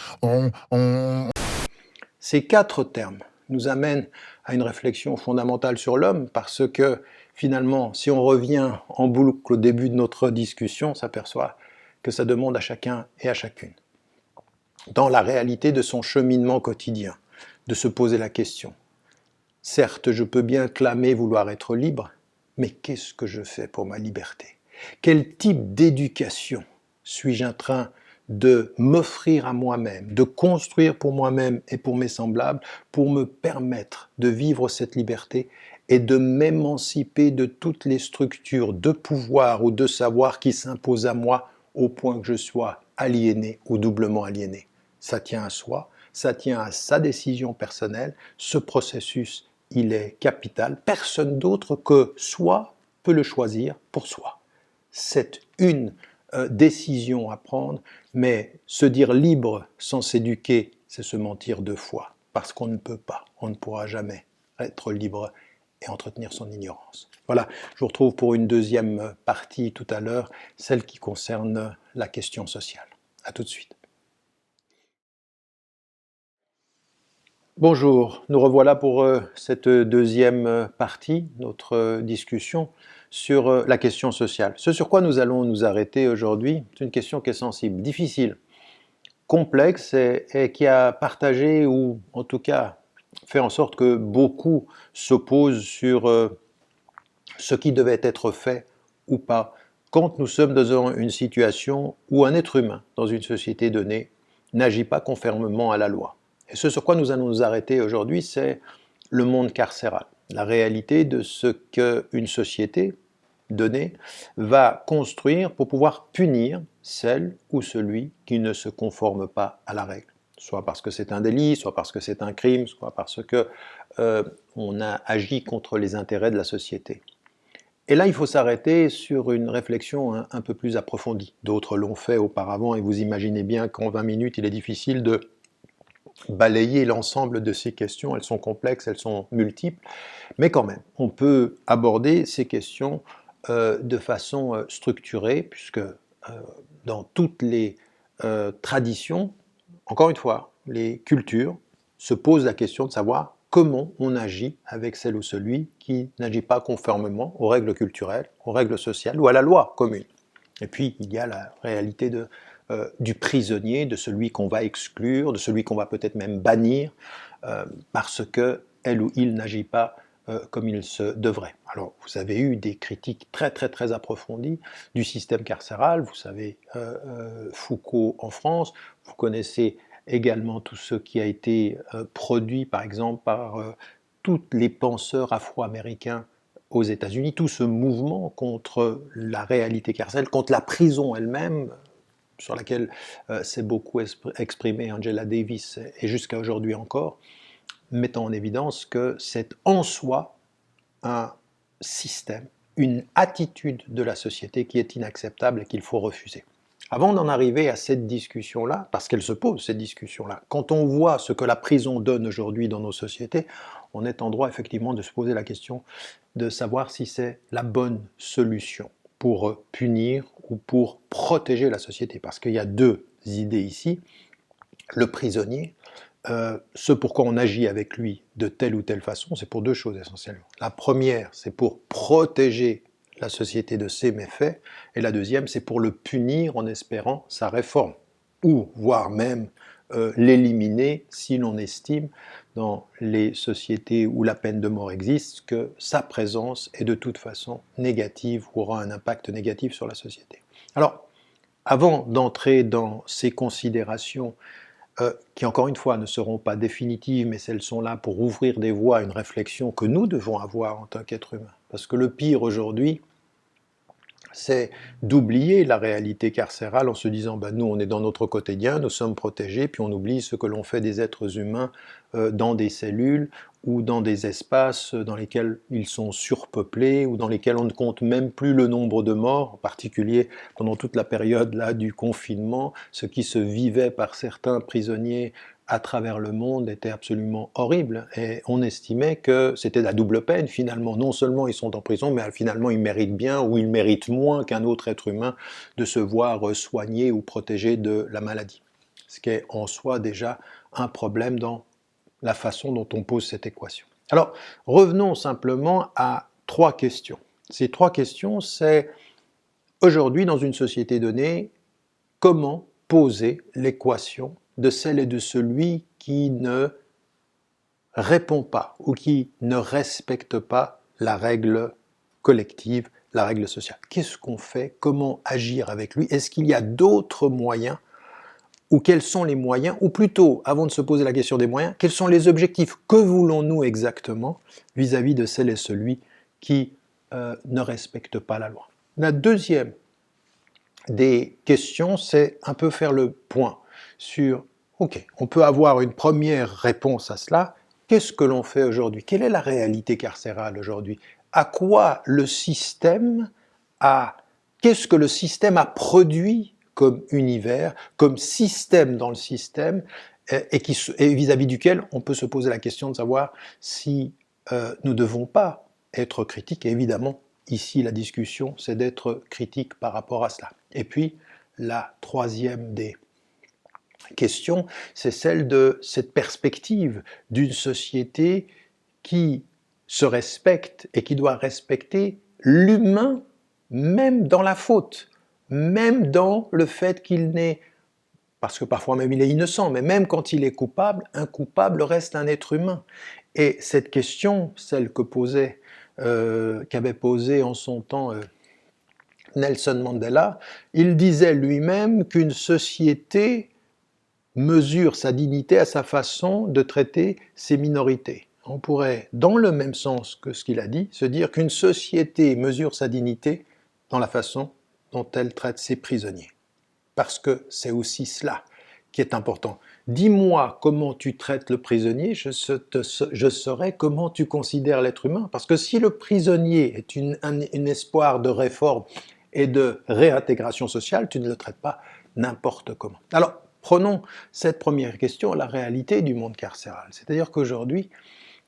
Ces 4 termes nous amènent à une réflexion fondamentale sur l'homme, parce que finalement, si on revient en boucle au début de notre discussion, on s'aperçoit que ça demande à chacun et à chacune, dans la réalité de son cheminement quotidien, de se poser la question. Certes, je peux bien clamer vouloir être libre, mais qu'est-ce que je fais pour ma liberté? Quel type d'éducation suis-je en train de m'offrir à moi-même, de construire pour moi-même et pour mes semblables, pour me permettre de vivre cette liberté et de m'émanciper de toutes les structures de pouvoir ou de savoir qui s'imposent à moi au point que je sois aliéné ou doublement aliéné. Ça tient à soi, ça tient à sa décision personnelle. Ce processus, il est capital. Personne d'autre que soi peut le choisir pour soi. C'est une décision à prendre, mais se dire libre sans s'éduquer, c'est se mentir 2 fois. Parce qu'on ne peut pas, on ne pourra jamais être libre et entretenir son ignorance. Voilà, je vous retrouve pour une deuxième partie tout à l'heure, celle qui concerne la question sociale. À tout de suite. Bonjour, nous revoilà pour cette deuxième partie, notre discussion sur la question sociale. Ce sur quoi nous allons nous arrêter aujourd'hui, c'est une question qui est sensible, difficile, complexe et qui a partagé ou en tout cas fait en sorte que beaucoup s'opposent sur ce qui devait être fait ou pas quand nous sommes dans une situation où un être humain dans une société donnée n'agit pas conformément à la loi. Et ce sur quoi nous allons nous arrêter aujourd'hui, c'est le monde carcéral, la réalité de ce qu'une société donnée va construire pour pouvoir punir celle ou celui qui ne se conforme pas à la règle. Soit parce que c'est un délit, soit parce que c'est un crime, soit parce que on a agi contre les intérêts de la société. Et là, il faut s'arrêter sur une réflexion un peu plus approfondie. D'autres l'ont fait auparavant, et vous imaginez bien qu'en 20 minutes, il est difficile de balayer l'ensemble de ces questions. Elles sont complexes, elles sont multiples, mais quand même, on peut aborder ces questions de façon structurée, puisque dans toutes les traditions, encore une fois, les cultures se posent la question de savoir comment on agit avec celle ou celui qui n'agit pas conformément aux règles culturelles, aux règles sociales ou à la loi commune. Et puis, il y a la réalité du prisonnier, de celui qu'on va exclure, de celui qu'on va peut-être même bannir, parce qu'elle ou il n'agit pas comme il se devrait. Alors, vous avez eu des critiques très très très approfondies du système carcéral, vous savez Foucault en France, vous connaissez également tout ce qui a été produit par exemple par tous les penseurs afro-américains aux États-Unis, tout ce mouvement contre la réalité carcérale, contre la prison elle-même, sur laquelle s'est beaucoup exprimé Angela Davis et jusqu'à aujourd'hui encore, mettant en évidence que c'est en soi un système, une attitude de la société qui est inacceptable et qu'il faut refuser. Avant d'en arriver à cette discussion-là, parce qu'elle se pose cette discussion-là, quand on voit ce que la prison donne aujourd'hui dans nos sociétés, on est en droit effectivement de se poser la question de savoir si c'est la bonne solution pour punir ou pour protéger la société. Parce qu'il y a 2 idées ici. Le prisonnier, ce pourquoi on agit avec lui de telle ou telle façon, c'est pour 2 choses essentiellement. La première, c'est pour protéger la société de ses méfaits, et la deuxième, c'est pour le punir en espérant sa réforme, ou voire même l'éliminer si l'on estime dans les sociétés où la peine de mort existe que sa présence est de toute façon négative ou aura un impact négatif sur la société. Alors, avant d'entrer dans ces considérations qui encore une fois ne seront pas définitives, mais elles sont là pour ouvrir des voies à une réflexion que nous devons avoir en tant qu'être humain. Parce que le pire aujourd'hui, c'est d'oublier la réalité carcérale en se disant ben, nous on est dans notre quotidien, nous sommes protégés, puis on oublie ce que l'on fait des êtres humains dans des cellules ou dans des espaces dans lesquels ils sont surpeuplés, ou dans lesquels on ne compte même plus le nombre de morts, en particulier pendant toute la période là, du confinement, ce qui se vivait par certains prisonniers à travers le monde était absolument horrible, et on estimait que c'était la double peine finalement. Non seulement ils sont en prison, mais finalement ils méritent bien, ou ils méritent moins qu'un autre être humain, de se voir soigné ou protégé de la maladie. Ce qui est en soi déjà un problème dans la façon dont on pose cette équation. Alors, revenons simplement à 3 questions. Ces 3 questions, c'est aujourd'hui, dans une société donnée, comment poser l'équation de celle et de celui qui ne répond pas ou qui ne respecte pas la règle collective, la règle sociale. Qu'est-ce qu'on fait? Comment agir avec lui? Est-ce qu'il y a d'autres moyens? Ou quels sont les moyens, ou plutôt, avant de se poser la question des moyens, quels sont les objectifs? Que voulons-nous exactement vis-à-vis de celle et celui qui ne respecte pas la loi? La deuxième des questions, c'est un peu faire le point sur, ok, on peut avoir une première réponse à cela, qu'est-ce que l'on fait aujourd'hui? Quelle est la réalité carcérale aujourd'hui? À quoi le système qu'est-ce que le système a produit comme univers, comme système dans le système, et vis-à-vis duquel on peut se poser la question de savoir si nous ne devons pas être critiques. Et évidemment, ici, la discussion, c'est d'être critique par rapport à cela. Et puis, la troisième des questions, c'est celle de cette perspective d'une société qui se respecte et qui doit respecter l'humain, même dans la faute. Même dans le fait qu'il n'est, parce que parfois même il est innocent, mais même quand il est coupable, un coupable reste un être humain. Et cette question, celle qu'avait posée en son temps Nelson Mandela, il disait lui-même qu'une société mesure sa dignité à sa façon de traiter ses minorités. On pourrait, dans le même sens que ce qu'il a dit, se dire qu'une société mesure sa dignité dans la façon dont elle traite ses prisonniers. Parce que c'est aussi cela qui est important. Dis-moi comment tu traites le prisonnier, je saurai comment tu considères l'être humain. Parce que si le prisonnier est un espoir de réforme et de réintégration sociale, tu ne le traites pas n'importe comment. Alors, prenons cette première question, la réalité du monde carcéral. C'est-à-dire qu'aujourd'hui,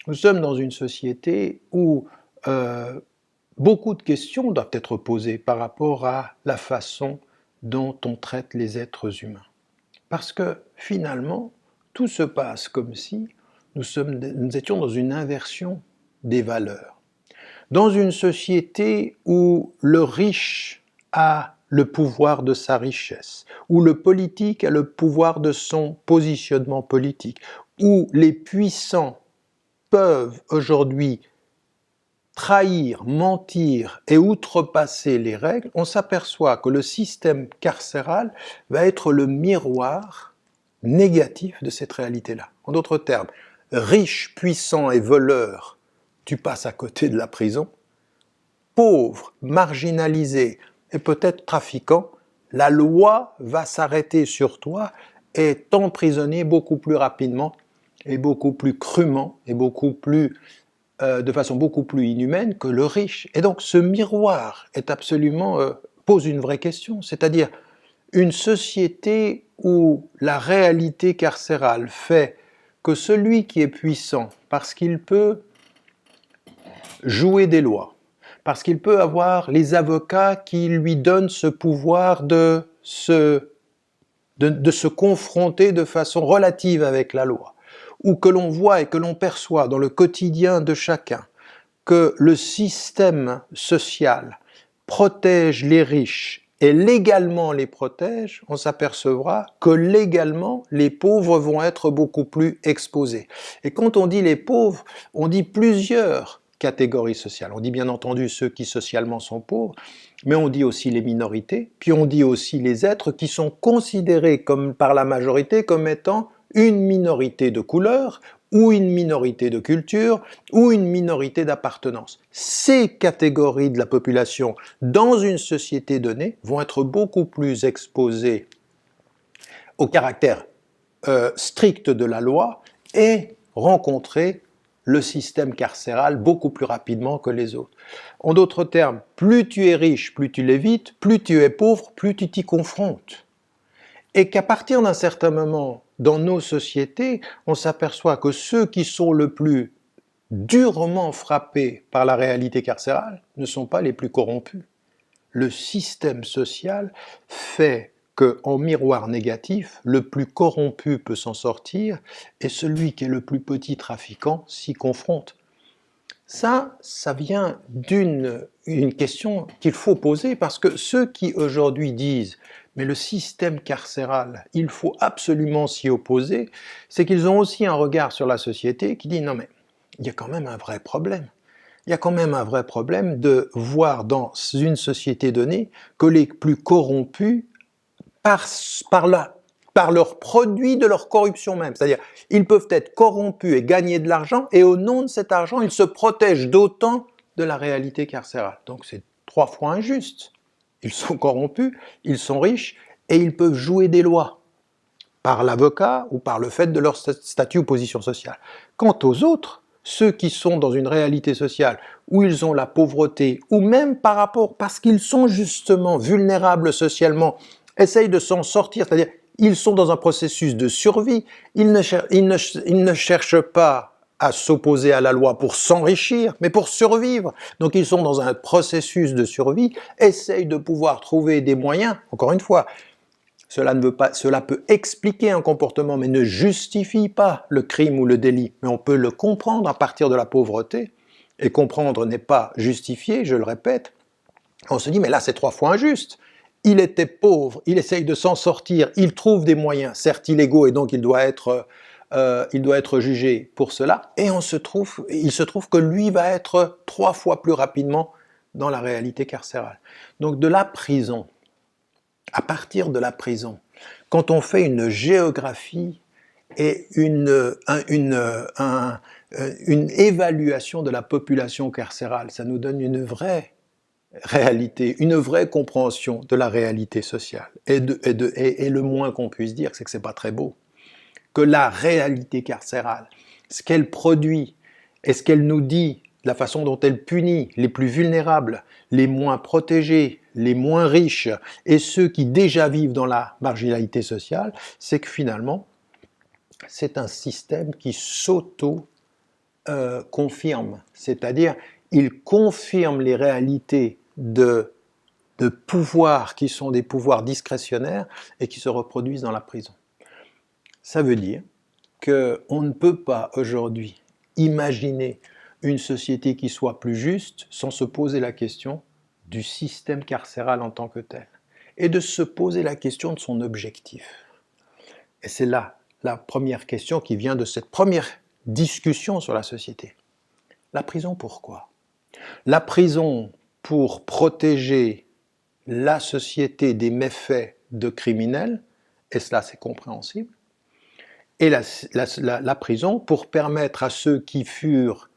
nous sommes dans une société où beaucoup de questions doivent être posées par rapport à la façon dont on traite les êtres humains. Parce que finalement, tout se passe comme si nous étions dans une inversion des valeurs. Dans une société où le riche a le pouvoir de sa richesse, où le politique a le pouvoir de son positionnement politique, où les puissants peuvent aujourd'hui trahir, mentir et outrepasser les règles, on s'aperçoit que le système carcéral va être le miroir négatif de cette réalité-là. En d'autres termes, riche, puissant et voleur, tu passes à côté de la prison. Pauvre, marginalisé et peut-être trafiquant, la loi va s'arrêter sur toi et t'emprisonner beaucoup plus rapidement et beaucoup plus crûment et de façon beaucoup plus inhumaine que le riche. Et donc ce miroir est pose une vraie question, c'est-à-dire une société où la réalité carcérale fait que celui qui est puissant, parce qu'il peut jouer des lois, parce qu'il peut avoir les avocats qui lui donnent ce pouvoir de se confronter de façon relative avec la loi, ou que l'on voit et que l'on perçoit dans le quotidien de chacun que le système social protège les riches et légalement les protège, on s'apercevra que légalement les pauvres vont être beaucoup plus exposés. Et quand on dit les pauvres, on dit plusieurs catégories sociales. On dit bien entendu ceux qui socialement sont pauvres, mais on dit aussi les minorités, puis on dit aussi les êtres qui sont considérés par la majorité comme étant une minorité de couleur, ou une minorité de culture, ou une minorité d'appartenance. Ces catégories de la population, dans une société donnée, vont être beaucoup plus exposées au caractère strict de la loi et rencontrer le système carcéral beaucoup plus rapidement que les autres. En d'autres termes, plus tu es riche, plus tu l'évites, plus tu es pauvre, plus tu t'y confrontes. Et qu'à partir d'un certain moment, dans nos sociétés, on s'aperçoit que ceux qui sont le plus durement frappés par la réalité carcérale ne sont pas les plus corrompus. Le système social fait qu'en miroir négatif, le plus corrompu peut s'en sortir et celui qui est le plus petit trafiquant s'y confronte. Ça vient d'une question qu'il faut poser parce que ceux qui aujourd'hui disent « mais le système carcéral, il faut absolument s'y opposer », c'est qu'ils ont aussi un regard sur la société qui dit « non mais il y a quand même un vrai problème ». Il y a quand même un vrai problème de voir dans une société donnée que les plus corrompus par leur produit de leur corruption même. C'est-à-dire, ils peuvent être corrompus et gagner de l'argent, et au nom de cet argent, ils se protègent d'autant de la réalité carcérale. Donc c'est 3 fois injuste. Ils sont corrompus, ils sont riches, et ils peuvent jouer des lois, par l'avocat ou par le fait de leur statut ou position sociale. Quant aux autres, ceux qui sont dans une réalité sociale où ils ont la pauvreté, ou même parce qu'ils sont justement vulnérables socialement, essayent de s'en sortir, c'est-à-dire ils sont dans un processus de survie, ils ne cherchent pas à s'opposer à la loi pour s'enrichir, mais pour survivre. Donc ils sont dans un processus de survie, essayent de pouvoir trouver des moyens, encore une fois, cela peut expliquer un comportement, mais ne justifie pas le crime ou le délit. Mais on peut le comprendre à partir de la pauvreté, et comprendre n'est pas justifier, je le répète. On se dit, mais là c'est 3 fois injuste. Il était pauvre, il essaye de s'en sortir, il trouve des moyens, certes illégaux, et donc il doit être jugé pour cela, et il se trouve que lui va être 3 fois plus rapidement dans la réalité carcérale. Donc de la prison, à partir de la prison, quand on fait une géographie et une évaluation de la population carcérale, ça nous donne une vraie réalité, une vraie compréhension de la réalité sociale. Et le moins qu'on puisse dire, c'est que c'est pas très beau. Que la réalité carcérale, ce qu'elle produit et ce qu'elle nous dit, la façon dont elle punit les plus vulnérables, les moins protégés, les moins riches et ceux qui déjà vivent dans la marginalité sociale, c'est que finalement, c'est un système qui s'auto-confirme. C'est-à-dire, il confirme les réalités de pouvoirs qui sont des pouvoirs discrétionnaires et qui se reproduisent dans la prison. Ça veut dire qu'on ne peut pas aujourd'hui imaginer une société qui soit plus juste sans se poser la question du système carcéral en tant que tel et de se poser la question de son objectif. Et c'est là la première question qui vient de cette première discussion sur la société. La prison, pourquoi ? La prison pour protéger la société des méfaits de criminels, et cela c'est compréhensible, et la prison pour permettre à ceux qui furent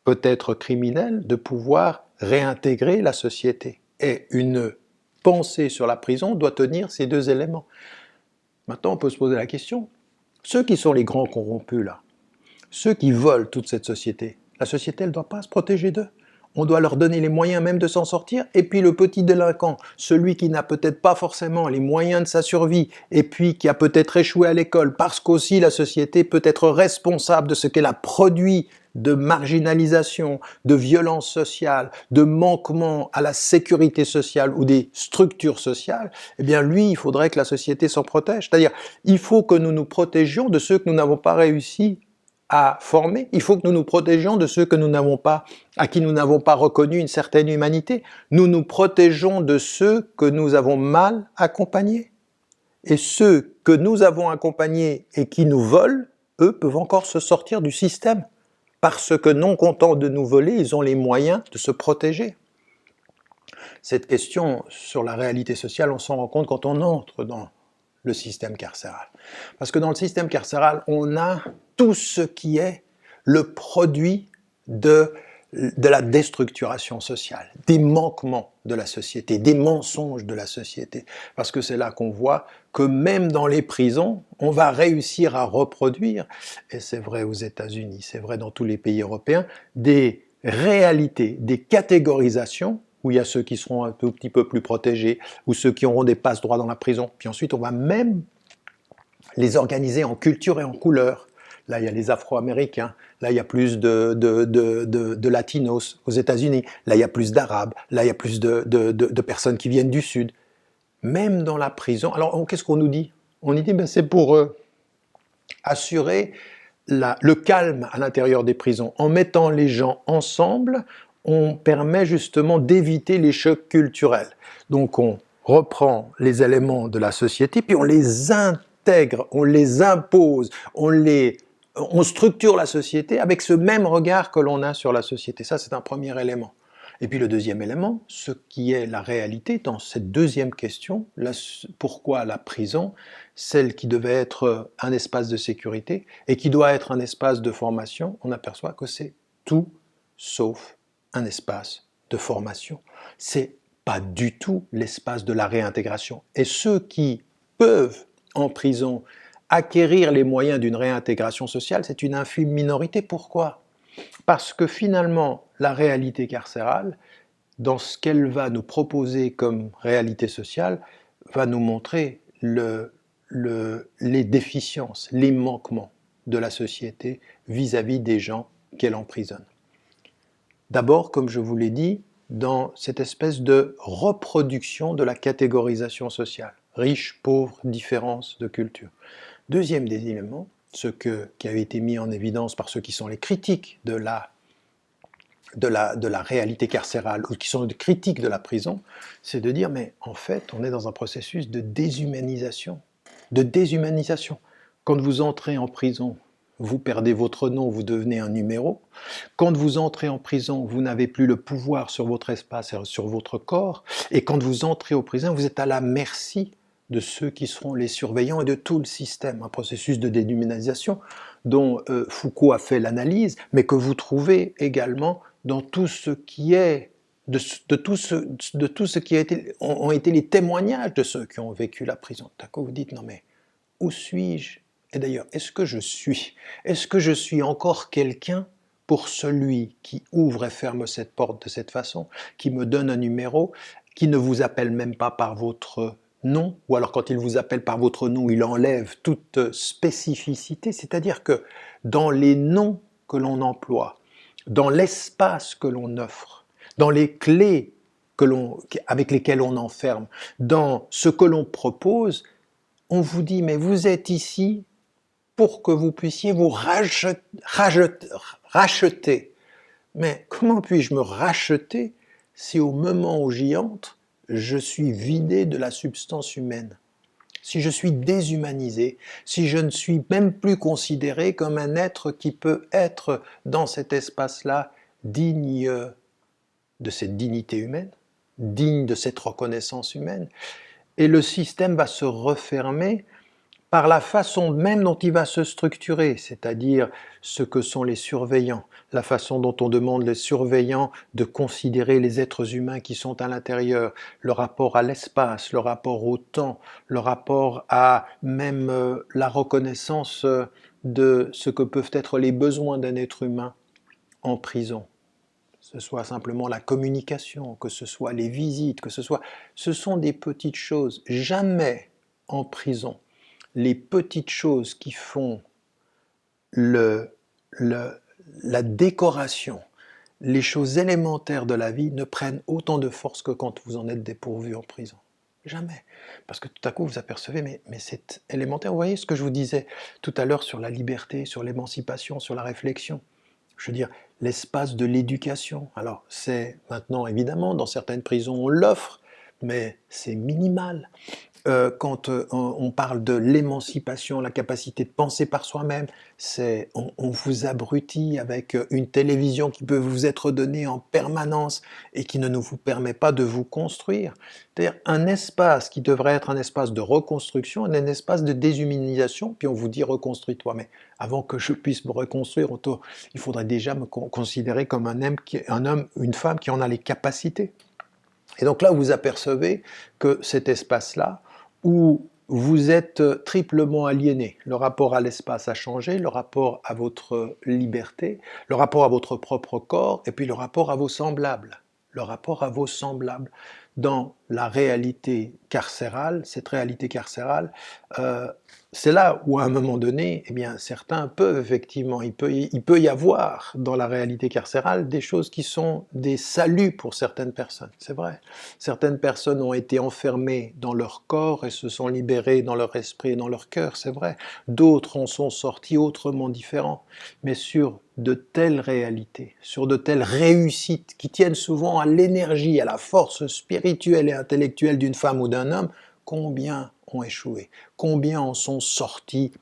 peut-être criminels de pouvoir réintégrer la société. Et une pensée sur la prison doit tenir ces 2 éléments. Maintenant, on peut se poser la question, ceux qui sont les grands corrompus là, ceux qui volent toute cette société, la société, elle ne doit pas se protéger d'eux. On doit leur donner les moyens même de s'en sortir. Et puis le petit délinquant, celui qui n'a peut-être pas forcément les moyens de sa survie, et puis qui a peut-être échoué à l'école, parce qu'aussi la société peut être responsable de ce qu'elle a produit de marginalisation, de violence sociale, de manquement à la sécurité sociale ou des structures sociales, eh bien lui, il faudrait que la société s'en protège. C'est-à-dire, il faut que nous nous protégions de ceux que nous n'avons pas réussi à former. Il faut que nous nous protégions de ceux à qui nous n'avons pas reconnu une certaine humanité. Nous nous protégeons de ceux que nous avons mal accompagnés. Et ceux que nous avons accompagnés et qui nous volent, eux peuvent encore se sortir du système. Parce que non contents de nous voler, ils ont les moyens de se protéger. Cette question sur la réalité sociale, on s'en rend compte quand on entre dans le système carcéral. Parce que dans le système carcéral, on a tout ce qui est le produit de de la déstructuration sociale, des manquements de la société, des mensonges de la société. Parce que c'est là qu'on voit que même dans les prisons, on va réussir à reproduire, et c'est vrai aux États-Unis, c'est vrai dans tous les pays européens, des réalités, des catégorisations, où il y a ceux qui seront un tout petit peu plus protégés, ou ceux qui auront des passe-droits dans la prison. Puis ensuite, on va même les organiser en culture et en couleur. Là, il y a les Afro-Américains. Là, il y a plus de Latinos aux États-Unis. Là, il y a plus d'Arabes. Là, il y a plus de personnes qui viennent du Sud. Même dans la prison. Alors, qu'est-ce qu'on nous dit? On nous dit que c'est pour assurer le calme à l'intérieur des prisons. En mettant les gens ensemble, on permet justement d'éviter les chocs culturels. Donc, on reprend les éléments de la société, puis on les intègre, on les impose, on structure la société avec ce même regard que l'on a sur la société. Ça, c'est un premier élément. Et puis le deuxième élément, ce qui est la réalité dans cette deuxième question, pourquoi la prison, celle qui devait être un espace de sécurité et qui doit être un espace de formation, on aperçoit que c'est tout sauf un espace de formation. C'est pas du tout l'espace de la réintégration. Et ceux qui peuvent, en prison, acquérir les moyens d'une réintégration sociale, c'est une infime minorité. Pourquoi? Parce que finalement, la réalité carcérale, dans ce qu'elle va nous proposer comme réalité sociale, va nous montrer les déficiences, les manquements de la société vis-à-vis des gens qu'elle emprisonne. D'abord, comme je vous l'ai dit, dans cette espèce de reproduction de la catégorisation sociale, riches, pauvres, différences de culture. Deuxième des éléments, qui avait été mis en évidence par ceux qui sont les critiques de la réalité carcérale ou qui sont les critiques de la prison, c'est de dire mais en fait on est dans un processus de déshumanisation. Quand vous entrez en prison, vous perdez votre nom, vous devenez un numéro. Quand vous entrez en prison, vous n'avez plus le pouvoir sur votre espace et sur votre corps. Et quand vous entrez au prison, vous êtes à la merci de ceux qui seront les surveillants et de tout le système. Un processus de déshumanisation dont Foucault a fait l'analyse, mais que vous trouvez également dans tout ce qui est, de tout ce qui ont été les témoignages de ceux qui ont vécu la prison. D'accord, vous dites, non mais, où suis-je? Et d'ailleurs, est-ce que je suis encore quelqu'un pour celui qui ouvre et ferme cette porte de cette façon, qui me donne un numéro, qui ne vous appelle même pas par votre nom, ou alors quand il vous appelle par votre nom, il enlève toute spécificité, c'est-à-dire que dans les noms que l'on emploie, dans l'espace que l'on offre, dans les clés avec lesquelles on enferme, dans ce que l'on propose, on vous dit, mais vous êtes ici pour que vous puissiez vous racheter. Mais comment puis-je me racheter si au moment où j'y entre, je suis vidé de la substance humaine, si je suis déshumanisé, si je ne suis même plus considéré comme un être qui peut être dans cet espace-là digne de cette dignité humaine, digne de cette reconnaissance humaine. Et le système va se refermer par la façon même dont il va se structurer, c'est-à-dire ce que sont les surveillants, la façon dont on demande les surveillants de considérer les êtres humains qui sont à l'intérieur, le rapport à l'espace, le rapport au temps, le rapport à même la reconnaissance de ce que peuvent être les besoins d'un être humain en prison. Que ce soit simplement la communication, que ce soit les visites, ce sont des petites choses. Jamais en prison, les petites choses qui font la décoration, les choses élémentaires de la vie ne prennent autant de force que quand vous en êtes dépourvu en prison. Jamais. Parce que tout à coup vous apercevez, mais c'est élémentaire. Vous voyez ce que je vous disais tout à l'heure sur la liberté, sur l'émancipation, sur la réflexion. Je veux dire, l'espace de l'éducation. Alors c'est maintenant évidemment, dans certaines prisons on l'offre, mais c'est minimal. quand on parle de l'émancipation, la capacité de penser par soi-même, on vous abrutit avec une télévision qui peut vous être donnée en permanence et qui ne vous permet pas de vous construire. C'est-à-dire un espace qui devrait être un espace de reconstruction, un espace de déshumanisation, puis on vous dit reconstruis-toi. Mais avant que je puisse me reconstruire, il faudrait déjà me considérer comme un homme, une femme qui en a les capacités. Et donc là, vous apercevez que cet espace-là, où vous êtes triplement aliéné. Le rapport à l'espace a changé, le rapport à votre liberté, le rapport à votre propre corps, et puis le rapport à vos semblables. Le rapport à vos semblables. Dans la réalité carcérale, cette réalité carcérale, c'est là où à un moment donné, eh bien, certains peuvent effectivement, il peut y avoir dans la réalité carcérale des choses qui sont des saluts pour certaines personnes, c'est vrai. Certaines personnes ont été enfermées dans leur corps et se sont libérées dans leur esprit et dans leur cœur, c'est vrai. D'autres en sont sortis autrement différents. Mais sur de telles réalités, sur de telles réussites qui tiennent souvent à l'énergie, à la force spirituelle et intellectuelle d'une femme ou d'un homme, combien ont échoué? Combien en sont sortis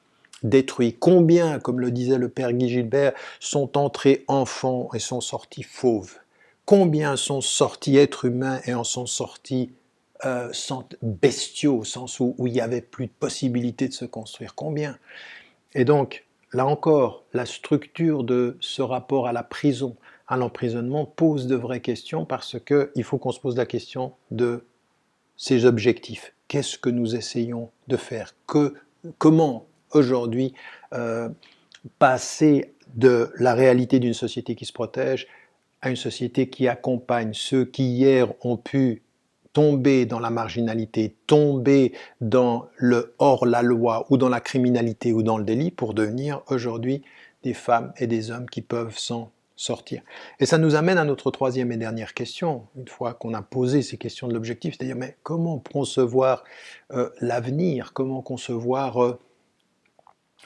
détruits? Combien, comme le disait le père Guy Gilbert, sont entrés enfants et sont sortis fauves? Combien sont sortis êtres humains et en sont sortis bestiaux, au sens où il n'y avait plus de possibilité de se construire? Combien? Et donc, là encore, la structure de ce rapport à la prison, à l'emprisonnement, pose de vraies questions parce qu'il faut qu'on se pose la question de ces objectifs. Qu'est-ce que nous essayons de faire? Comment, aujourd'hui, passer de la réalité d'une société qui se protège à une société qui accompagne ceux qui hier ont pu tomber dans la marginalité, tomber dans le hors-la-loi ou dans la criminalité ou dans le délit pour devenir aujourd'hui des femmes et des hommes qui peuvent s'en sortir. Et ça nous amène à notre troisième et dernière question, une fois qu'on a posé ces questions de l'objectif, c'est-à-dire mais comment concevoir l'avenir, comment concevoir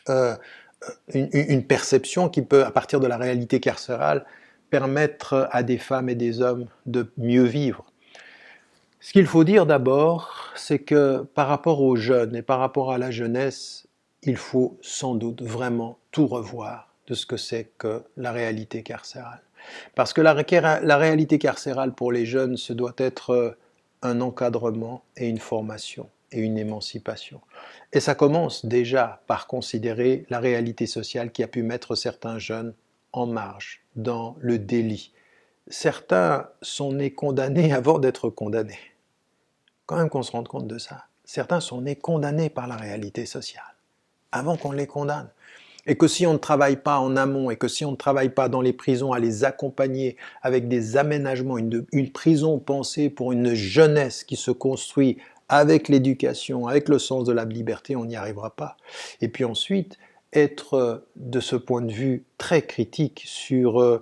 une perception qui peut, à partir de la réalité carcérale, permettre à des femmes et des hommes de mieux vivre. Ce qu'il faut dire d'abord, c'est que par rapport aux jeunes et par rapport à la jeunesse, il faut sans doute vraiment tout revoir de ce que c'est que la réalité carcérale. Parce que la réalité carcérale pour les jeunes, ce doit être un encadrement et une formation et une émancipation. Et ça commence déjà par considérer la réalité sociale qui a pu mettre certains jeunes en marge, dans le délit. Certains sont nés condamnés avant d'être condamnés. Quand même qu'on se rende compte de ça. Certains sont nés condamnés par la réalité sociale, avant qu'on les condamne. Et que si on ne travaille pas en amont, et que si on ne travaille pas dans les prisons à les accompagner avec des aménagements, une prison pensée pour une jeunesse qui se construit avec l'éducation, avec le sens de la liberté, on n'y arrivera pas. Et puis ensuite, être de ce point de vue très critique sur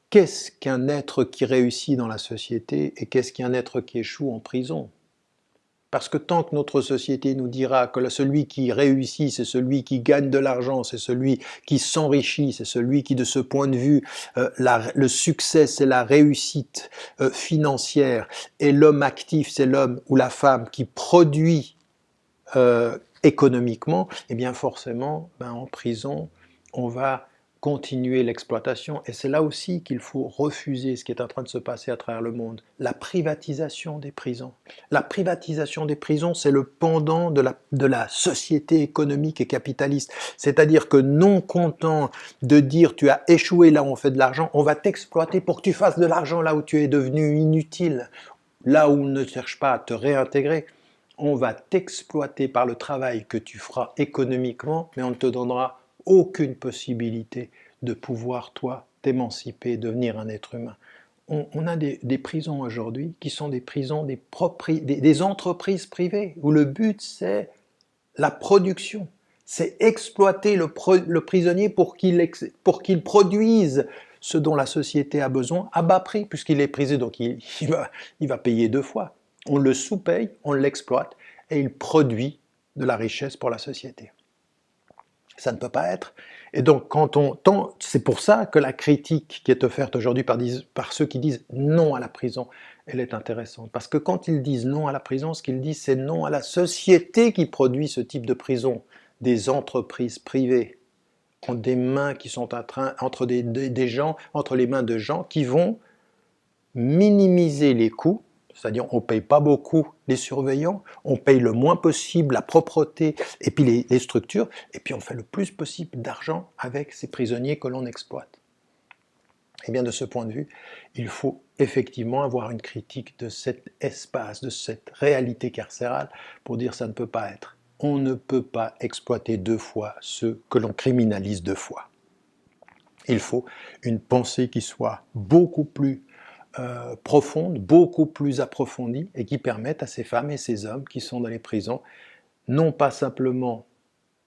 qu'est-ce qu'un être qui réussit dans la société et qu'est-ce qu'un être qui échoue en prison. Parce que tant que notre société nous dira que celui qui réussit, c'est celui qui gagne de l'argent, c'est celui qui s'enrichit, c'est celui qui, de ce point de vue, le succès, c'est la réussite financière, et l'homme actif, c'est l'homme ou la femme qui produit économiquement, eh bien forcément, en prison, on va continuer l'exploitation. Et c'est là aussi qu'il faut refuser ce qui est en train de se passer à travers le monde. La privatisation des prisons. La privatisation des prisons, c'est le pendant de la société économique et capitaliste. C'est-à-dire que non content de dire tu as échoué là où on fait de l'argent, on va t'exploiter pour que tu fasses de l'argent là où tu es devenu inutile, là où on ne cherche pas à te réintégrer. On va t'exploiter par le travail que tu feras économiquement, mais on ne te donnera aucune possibilité de pouvoir, toi, t'émanciper, devenir un être humain. On a des prisons aujourd'hui qui sont des prisons, des entreprises privées, où le but c'est la production. C'est exploiter le prisonnier pour qu'il produise ce dont la société a besoin à bas prix, puisqu'il est prisé, donc il va payer 2 fois. On le sous-paye, on l'exploite, et il produit de la richesse pour la société. Ça ne peut pas être. Et donc, c'est pour ça que la critique qui est offerte aujourd'hui par ceux qui disent non à la prison, elle est intéressante. Parce que quand ils disent non à la prison, ce qu'ils disent, c'est non à la société qui produit ce type de prison. Des entreprises privées ont des mains qui sont entre les mains de gens qui vont minimiser les coûts. C'est-à-dire on ne paye pas beaucoup les surveillants, on paye le moins possible la propreté et puis les structures, et puis on fait le plus possible d'argent avec ces prisonniers que l'on exploite. Et bien de ce point de vue, il faut effectivement avoir une critique de cet espace, de cette réalité carcérale pour dire ça ne peut pas être. On ne peut pas exploiter deux fois ceux que l'on criminalise deux fois. Il faut une pensée qui soit beaucoup plus profonde, beaucoup plus approfondie et qui permette à ces femmes et ces hommes qui sont dans les prisons, non pas simplement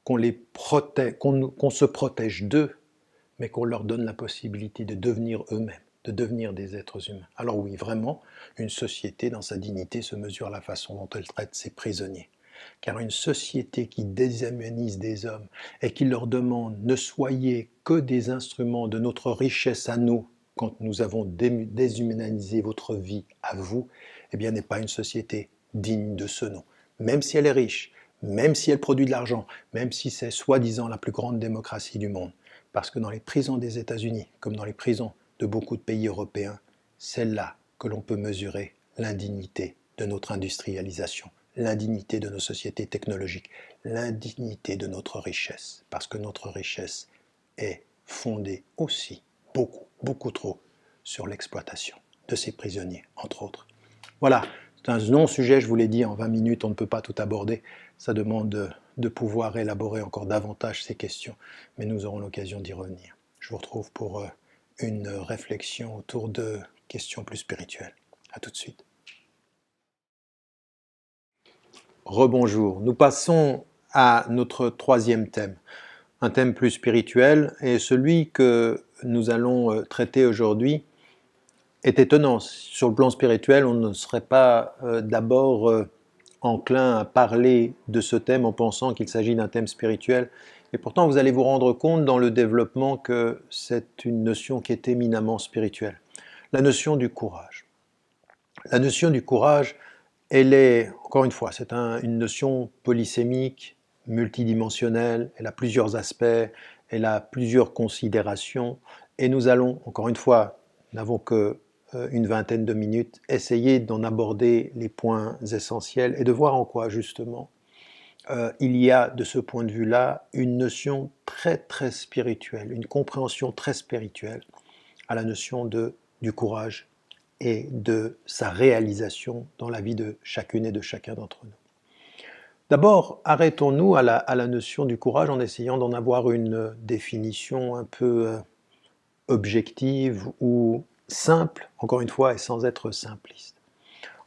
qu'on se protège d'eux, mais qu'on leur donne la possibilité de devenir eux-mêmes, de devenir des êtres humains. Alors oui, vraiment, une société dans sa dignité se mesure à la façon dont elle traite ses prisonniers. Car une société qui déshumanise des hommes et qui leur demande « ne soyez que des instruments de notre richesse à nous », quand nous avons déshumanisé votre vie à vous, eh bien, n'est pas une société digne de ce nom. Même si elle est riche, même si elle produit de l'argent, même si c'est soi-disant la plus grande démocratie du monde. Parce que dans les prisons des États-Unis, comme dans les prisons de beaucoup de pays européens, c'est là que l'on peut mesurer l'indignité de notre industrialisation, l'indignité de nos sociétés technologiques, l'indignité de notre richesse. Parce que notre richesse est fondée aussi beaucoup trop sur l'exploitation de ces prisonniers, entre autres. Voilà, c'est un non-sujet, je vous l'ai dit, en 20 minutes, on ne peut pas tout aborder. Ça demande de pouvoir élaborer encore davantage ces questions, mais nous aurons l'occasion d'y revenir. Je vous retrouve pour une réflexion autour de questions plus spirituelles. À tout de suite. Rebonjour. Nous passons à notre troisième thème. Un thème plus spirituel, et celui que nous allons traiter aujourd'hui est étonnant. Sur le plan spirituel, on ne serait pas d'abord enclin à parler de ce thème en pensant qu'il s'agit d'un thème spirituel. Et pourtant, vous allez vous rendre compte dans le développement que c'est une notion qui est éminemment spirituelle. La notion du courage. La notion du courage, elle est, encore une fois, c'est une notion polysémique, multidimensionnelle, elle a plusieurs aspects, elle a plusieurs considérations, et nous allons, encore une fois, nous n'avons qu'une vingtaine de minutes, essayer d'en aborder les points essentiels et de voir en quoi, justement, il y a, de ce point de vue-là, une notion très spirituelle, une compréhension très spirituelle à la notion du courage et de sa réalisation dans la vie de chacune et de chacun d'entre nous. D'abord, arrêtons-nous à la notion du courage en essayant d'en avoir une définition un peu objective ou simple, encore une fois, et sans être simpliste.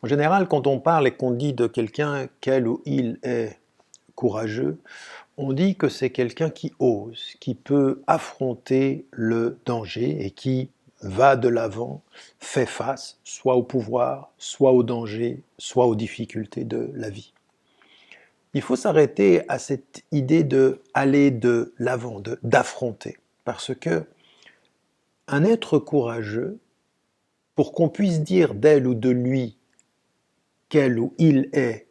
En général, quand on parle et qu'on dit de quelqu'un qu'elle ou il est courageux, on dit que c'est quelqu'un qui ose, qui peut affronter le danger et qui va de l'avant, fait face soit au pouvoir, soit au danger, soit aux difficultés de la vie. Il faut s'arrêter à cette idée d'aller de l'avant, d'affronter. Parce que un être courageux, pour qu'on puisse dire d'elle ou de lui qu'elle ou il est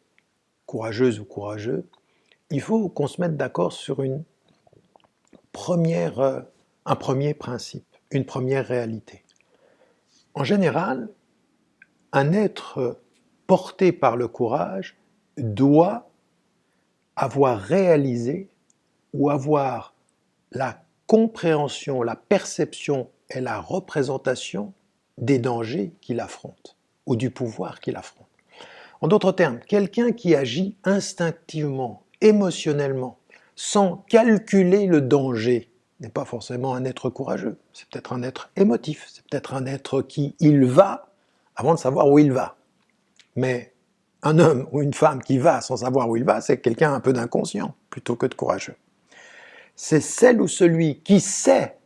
courageuse ou courageux, il faut qu'on se mette d'accord sur un premier principe, une première réalité. En général, un être porté par le courage doit avoir réalisé ou avoir la compréhension, la perception et la représentation des dangers qu'il affronte ou du pouvoir qu'il affronte. En d'autres termes, quelqu'un qui agit instinctivement, émotionnellement, sans calculer le danger, n'est pas forcément un être courageux. C'est peut-être un être émotif, c'est peut-être un être qui il va avant de savoir où il va. Mais un homme ou une femme qui va sans savoir où il va, c'est quelqu'un un peu d'inconscient plutôt que de courageux. C'est celle ou celui qui sait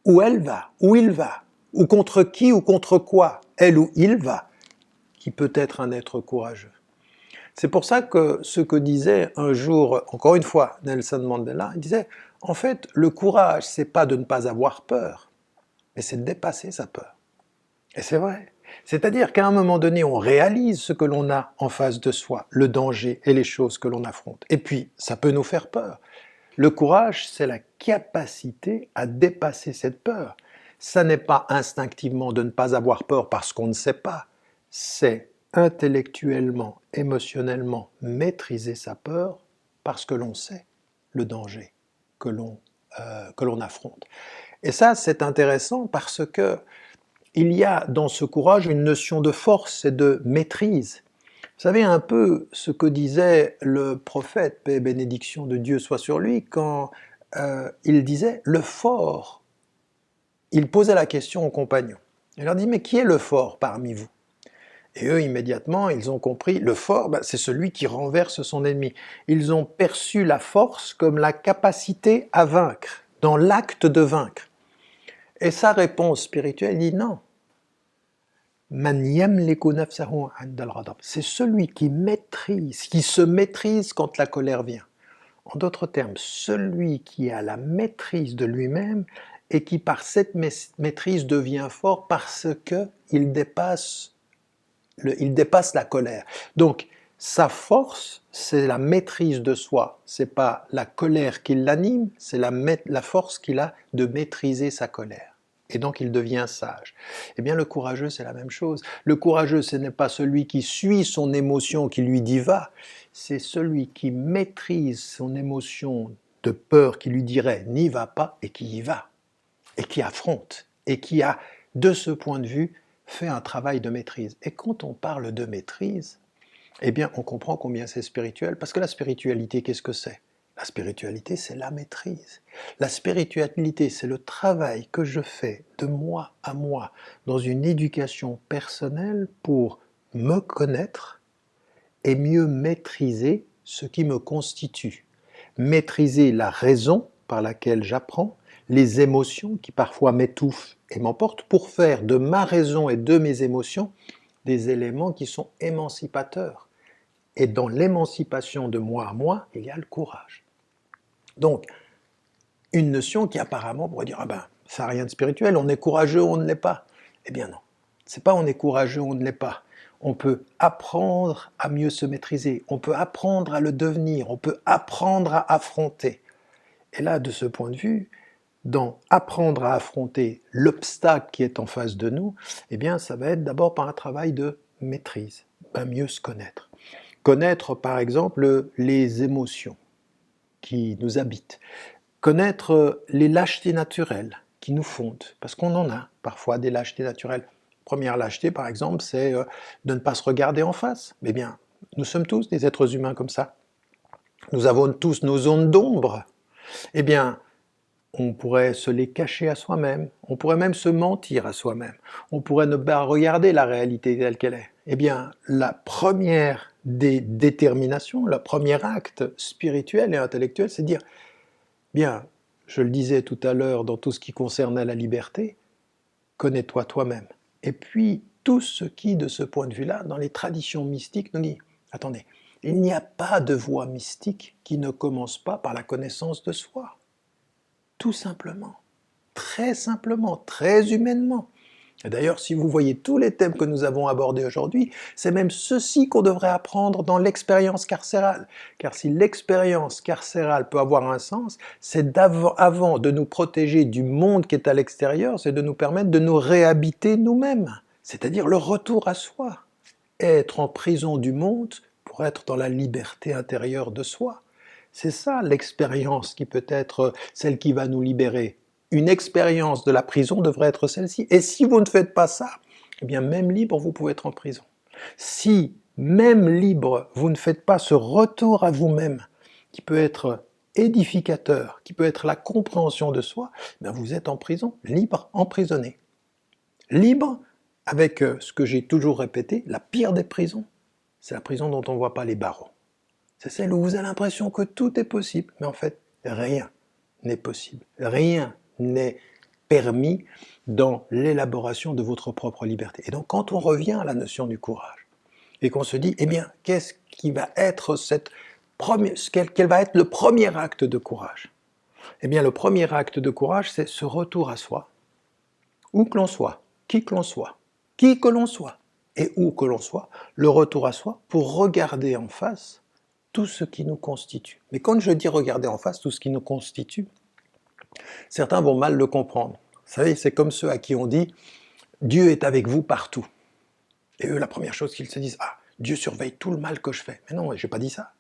où elle va, où il va, ou contre qui ou contre quoi elle ou il va, qui peut être un être courageux. C'est pour ça que ce que disait un jour, encore une fois, Nelson Mandela, il disait, en fait, le courage, c'est pas de ne pas avoir peur, mais c'est de dépasser sa peur. Et c'est vrai. C'est-à-dire qu'à un moment donné, on réalise ce que l'on a en face de soi, le danger et les choses que l'on affronte. Et puis, ça peut nous faire peur. Le courage, c'est la capacité à dépasser cette peur. Ça n'est pas instinctivement de ne pas avoir peur parce qu'on ne sait pas. C'est intellectuellement, émotionnellement maîtriser sa peur parce que l'on sait le danger que l'on affronte. Et ça, c'est intéressant parce que il y a dans ce courage une notion de force et de maîtrise. Vous savez un peu ce que disait le prophète, paix et bénédiction de Dieu soit sur lui, quand il disait « le fort ». Il posait la question aux compagnons. Il leur dit « mais qui est le fort parmi vous ?» Et eux, immédiatement, ils ont compris, le fort, c'est celui qui renverse son ennemi. Ils ont perçu la force comme la capacité à vaincre, dans l'acte de vaincre. Et sa réponse spirituelle dit non. C'est celui qui maîtrise, qui se maîtrise quand la colère vient. En d'autres termes, celui qui a la maîtrise de lui-même et qui par cette maîtrise devient fort parce qu'il dépasse la colère. Donc, sa force, c'est la maîtrise de soi. C'est pas la colère qui l'anime, c'est la force qu'il a de maîtriser sa colère. Et donc il devient sage. Eh bien le courageux, c'est la même chose. Le courageux, ce n'est pas celui qui suit son émotion, qui lui dit va, c'est celui qui maîtrise son émotion de peur qui lui dirait n'y va pas et qui y va, et qui affronte, et qui a, de ce point de vue, fait un travail de maîtrise. Et quand on parle de maîtrise, eh bien on comprend combien c'est spirituel, parce que la spiritualité, qu'est-ce que c'est ? La spiritualité, c'est la maîtrise. La spiritualité, c'est le travail que je fais de moi à moi dans une éducation personnelle pour me connaître et mieux maîtriser ce qui me constitue. Maîtriser la raison par laquelle j'apprends, les émotions qui parfois m'étouffent et m'emportent pour faire de ma raison et de mes émotions des éléments qui sont émancipateurs. Et dans l'émancipation de moi à moi, il y a le courage. Donc, une notion qui apparemment pourrait dire « Ah ben, ça n'a rien de spirituel, on est courageux ou on ne l'est pas ». Eh bien non, c'est pas on est courageux ou on ne l'est pas. On peut apprendre à mieux se maîtriser, on peut apprendre à le devenir, on peut apprendre à affronter. Et là, de ce point de vue, dans apprendre à affronter l'obstacle qui est en face de nous, eh bien ça va être d'abord par un travail de maîtrise, mieux se connaître. Connaître par exemple les émotions qui nous habitent, connaître les lâchetés naturelles qui nous fondent, parce qu'on en a parfois des lâchetés naturelles. Première lâcheté par exemple, c'est de ne pas se regarder en face. Eh bien, nous sommes tous des êtres humains comme ça. Nous avons tous nos zones d'ombre. Eh bien, on pourrait se les cacher à soi-même, on pourrait même se mentir à soi-même, on pourrait ne pas regarder la réalité telle qu'elle est. Eh bien, la première des déterminations, le premier acte spirituel et intellectuel, c'est de dire, bien, je le disais tout à l'heure dans tout ce qui concernait la liberté, connais-toi toi-même. Et puis, tout ce qui, de ce point de vue-là, dans les traditions mystiques, nous dit, attendez, il n'y a pas de voie mystique qui ne commence pas par la connaissance de soi. Tout simplement, très humainement. Et d'ailleurs, si vous voyez tous les thèmes que nous avons abordés aujourd'hui, c'est même ceci qu'on devrait apprendre dans l'expérience carcérale. Car si l'expérience carcérale peut avoir un sens, c'est avant de nous protéger du monde qui est à l'extérieur, c'est de nous permettre de nous réhabiter nous-mêmes. C'est-à-dire le retour à soi. Être en prison du monde pour être dans la liberté intérieure de soi. C'est ça l'expérience qui peut être celle qui va nous libérer. Une expérience de la prison devrait être celle-ci. Et si vous ne faites pas ça, eh bien même libre, vous pouvez être en prison. Si même libre, vous ne faites pas ce retour à vous-même, qui peut être édificateur, qui peut être la compréhension de soi, eh bien vous êtes en prison, libre, emprisonné. Libre avec ce que j'ai toujours répété, la pire des prisons, c'est la prison dont on ne voit pas les barreaux. C'est celle où vous avez l'impression que tout est possible, mais en fait, rien n'est possible. Rien n'est permis dans l'élaboration de votre propre liberté. Et donc, quand on revient à la notion du courage, et qu'on se dit, eh bien, qu'est-ce qui va être quel va être le premier acte de courage? Eh bien, le premier acte de courage, c'est ce retour à soi, où que l'on soit, qui que l'on soit, qui que l'on soit, et où que l'on soit, le retour à soi pour regarder en face tout ce qui nous constitue. Mais quand je dis regarder en face tout ce qui nous constitue, certains vont mal le comprendre. Vous savez, c'est comme ceux à qui on dit « Dieu est avec vous partout ». Et eux, la première chose qu'ils se disent « Ah, Dieu surveille tout le mal que je fais ». Mais non, je n'ai pas dit ça.